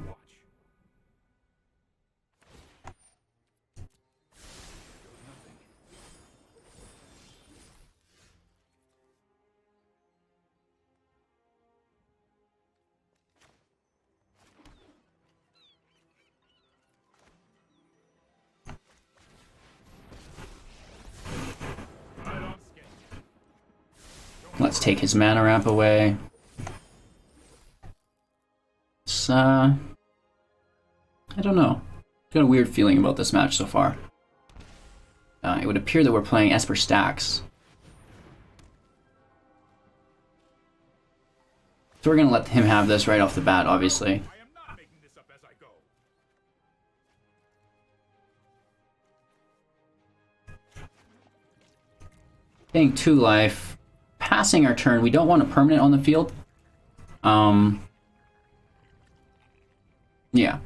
Let's take his mana ramp away. It's, I don't know. Got a weird feeling about this match so far. It would appear that we're playing Esper stacks. So we're gonna let him have this right off the bat, obviously. I am not making this up as I go. Paying 2 life. Passing our turn. We don't want a permanent on the field. Yeah.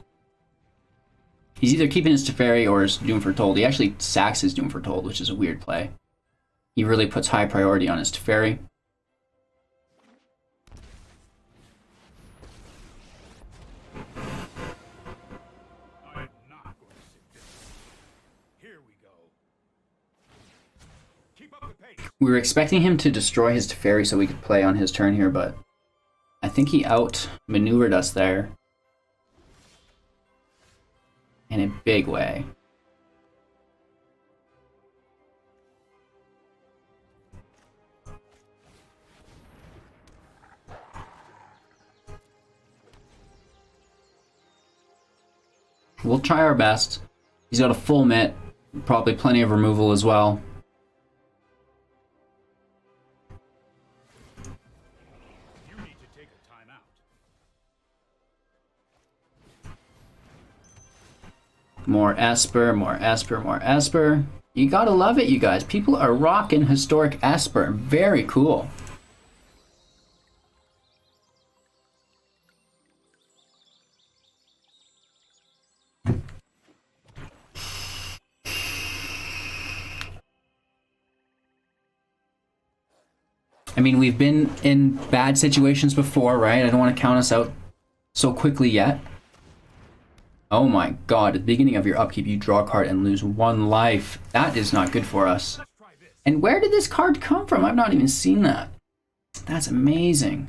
He's either keeping his Teferi or his Doom Foretold. He actually sacks his Doom Foretold, which is a weird play. He really puts high priority on his Teferi. I am not going to sit this. Here we go. Keep up the pace. We were expecting him to destroy his Teferi so we could play on his turn here, but I think he outmaneuvered us there. In a big way. We'll try our best. He's got a full mitt, probably plenty of removal as well. You need to take a timeout. More Esper, more Esper, more Esper. You gotta love it, you guys. People are rocking historic Esper. Very cool. I mean, we've been in bad situations before, right? I don't want to count us out so quickly yet. Oh my god, at the beginning of your upkeep, you draw a card and lose 1 life. That is not good for us. Let's try this. And where did this card come from? I've not even seen that. That's amazing.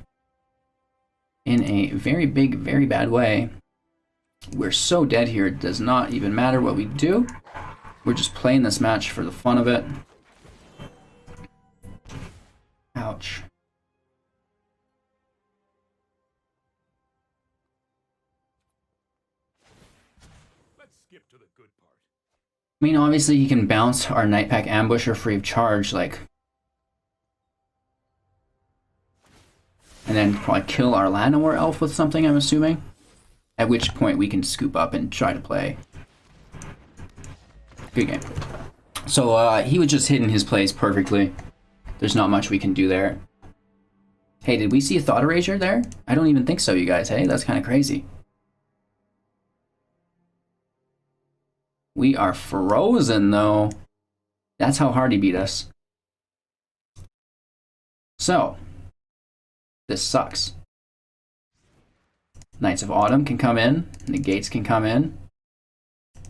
In a very big, very bad way. We're so dead here, it does not even matter what we do. We're just playing this match for the fun of it. Ouch. Let's skip to the good part. I mean, obviously he can bounce our Nightpack Ambusher free of charge, like... And then probably kill our Llanowar Elf with something, I'm assuming. At which point we can scoop up and try to play. Good game. So he was just hitting his plays perfectly. There's not much we can do there. Hey, did we see a Thought Erasure there? I don't even think so, you guys. Hey, that's kind of crazy. We are frozen, though. That's how hard he beat us. So, this sucks. Knights of Autumn can come in. Negates can come in.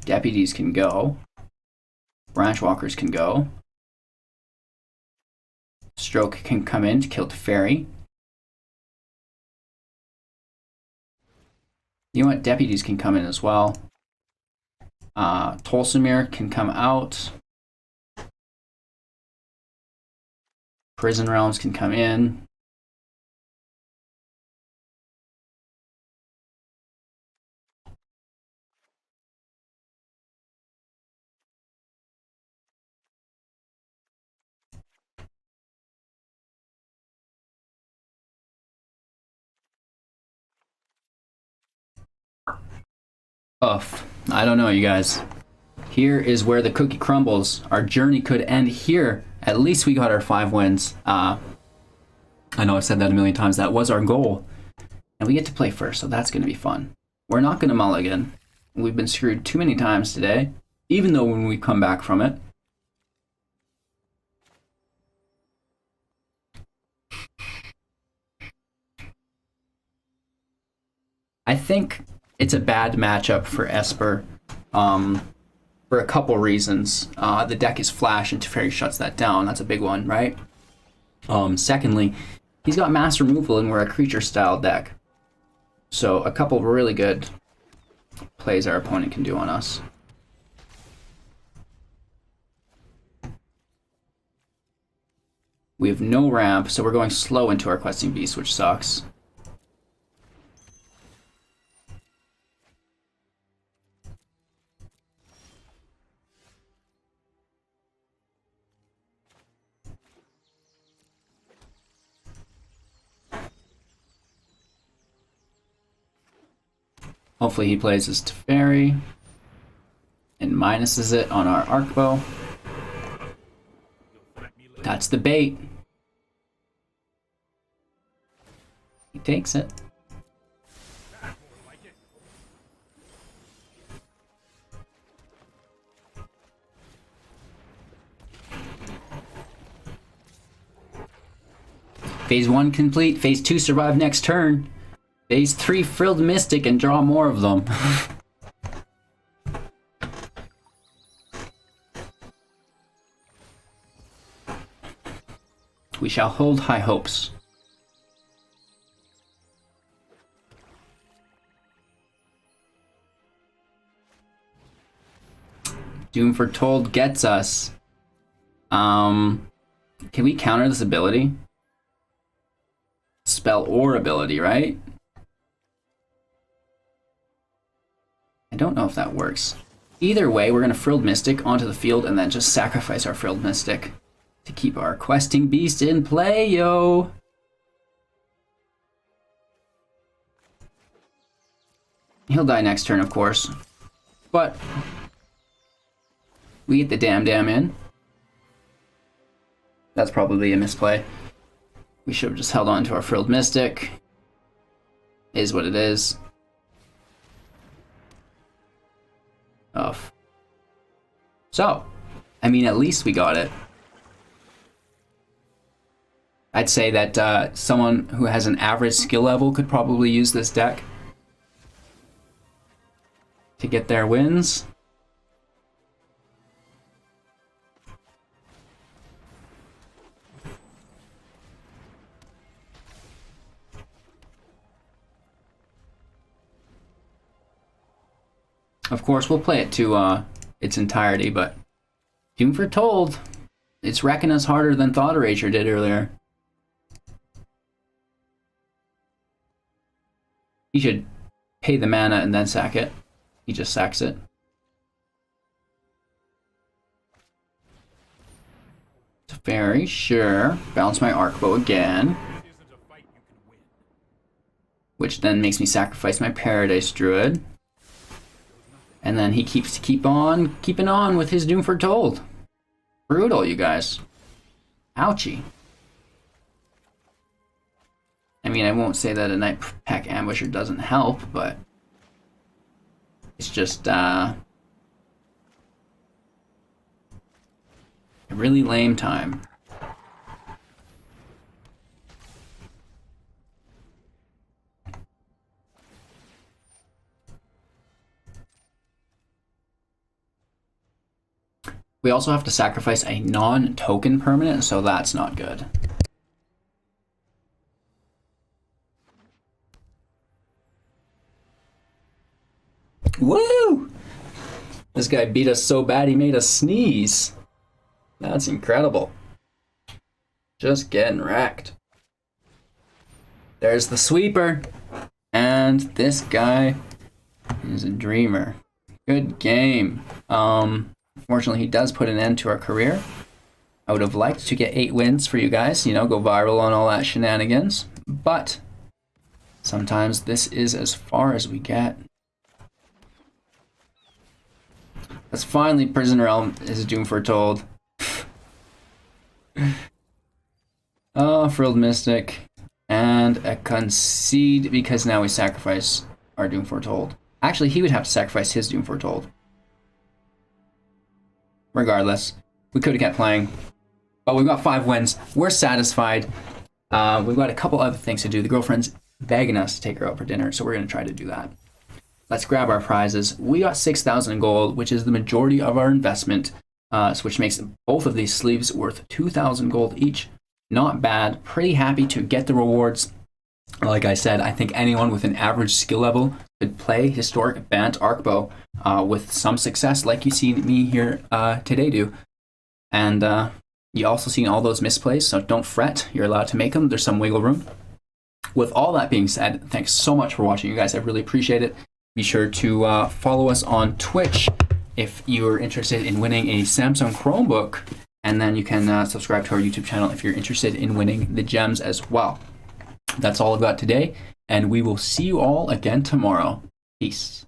Deputies can go. Branchwalkers can go. Stroke can come in to kill Teferi. You know what? Deputies can come in as well. Tolsimir can come out. Prison Realms can come in. Ugh, I don't know, you guys. Here is where the cookie crumbles. Our journey could end here. At least we got our 5 wins. I know I've said that a million times. That was our goal. And we get to play first, so that's going to be fun. We're not going to mulligan. We've been screwed too many times today, even though when we come back from it. I think it's a bad matchup for Esper for a couple reasons. The deck is Flash and Teferi shuts that down. That's a big one, right? Secondly, he's got mass removal and we're a creature style deck. So a couple of really good plays our opponent can do on us. We have no ramp, so we're going slow into our Questing Beast, which sucks. Hopefully he plays his Teferi and minuses it on our Arkbow. That's the bait. He takes it. Phase 1 complete. Phase 2 survive next turn. Phase 3 Frilled Mystic and draw more of them. We shall hold high hopes. Doom Foretold gets us. Can we counter this ability? Spell or ability, right? I don't know if that works. Either way, we're going to Frilled Mystic onto the field and then just sacrifice our Frilled Mystic to keep our Questing Beast in play, yo! He'll die next turn, of course. But we get the damn in. That's probably a misplay. We should have just held on to our Frilled Mystic. Is what it is. So, I mean, at least we got it. I'd say that someone who has an average skill level could probably use this deck to get their wins. Of course, we'll play it to its entirety, but Doom Foretold, it's wrecking us harder than Thought Erasure did earlier. He should pay the mana and then sack it. He just sacks it. Teferi, sure. Bounce my Arkbow again. This isn't a fight you can win. which then makes me sacrifice my Paradise Druid. And then he keep on keeping on with his Doom Foretold. Brutal, you guys. Ouchie. I mean, I won't say that a Nightpack Ambusher doesn't help, but it's just a really lame time. We also have to sacrifice a non-token permanent, so that's not good. Woo! This guy beat us so bad he made us sneeze. That's incredible. Just getting wrecked. There's the sweeper. And this guy is a dreamer. Good game. Unfortunately, he does put an end to our career. I would have liked to get 8 wins for you guys, you know, go viral on all that shenanigans. But sometimes this is as far as we get. That's finally Prison Realm is Doom Foretold. Oh, Frilled Mystic. And a concede because now we sacrifice our Doom Foretold. Actually, he would have to sacrifice his Doom Foretold. Regardless, we could have kept playing. But we've got 5 wins. We're satisfied. We've got a couple other things to do. The girlfriend's begging us to take her out for dinner, so we're going to try to do that. Let's grab our prizes. We got 6,000 gold, which is the majority of our investment, which makes both of these sleeves worth 2,000 gold each. Not bad. Pretty happy to get the rewards. Like I said, I think anyone with an average skill level could play Historic Bant Arkbow with some success, like you see me here today do. And you also seen all those misplays, so don't fret. You're allowed to make them. There's some wiggle room. With all that being said, thanks so much for watching, you guys. I really appreciate it. Be sure to follow us on Twitch if you're interested in winning a Samsung Chromebook. And then you can subscribe to our YouTube channel if you're interested in winning the gems as well. That's all I've got today, and we will see you all again tomorrow. Peace.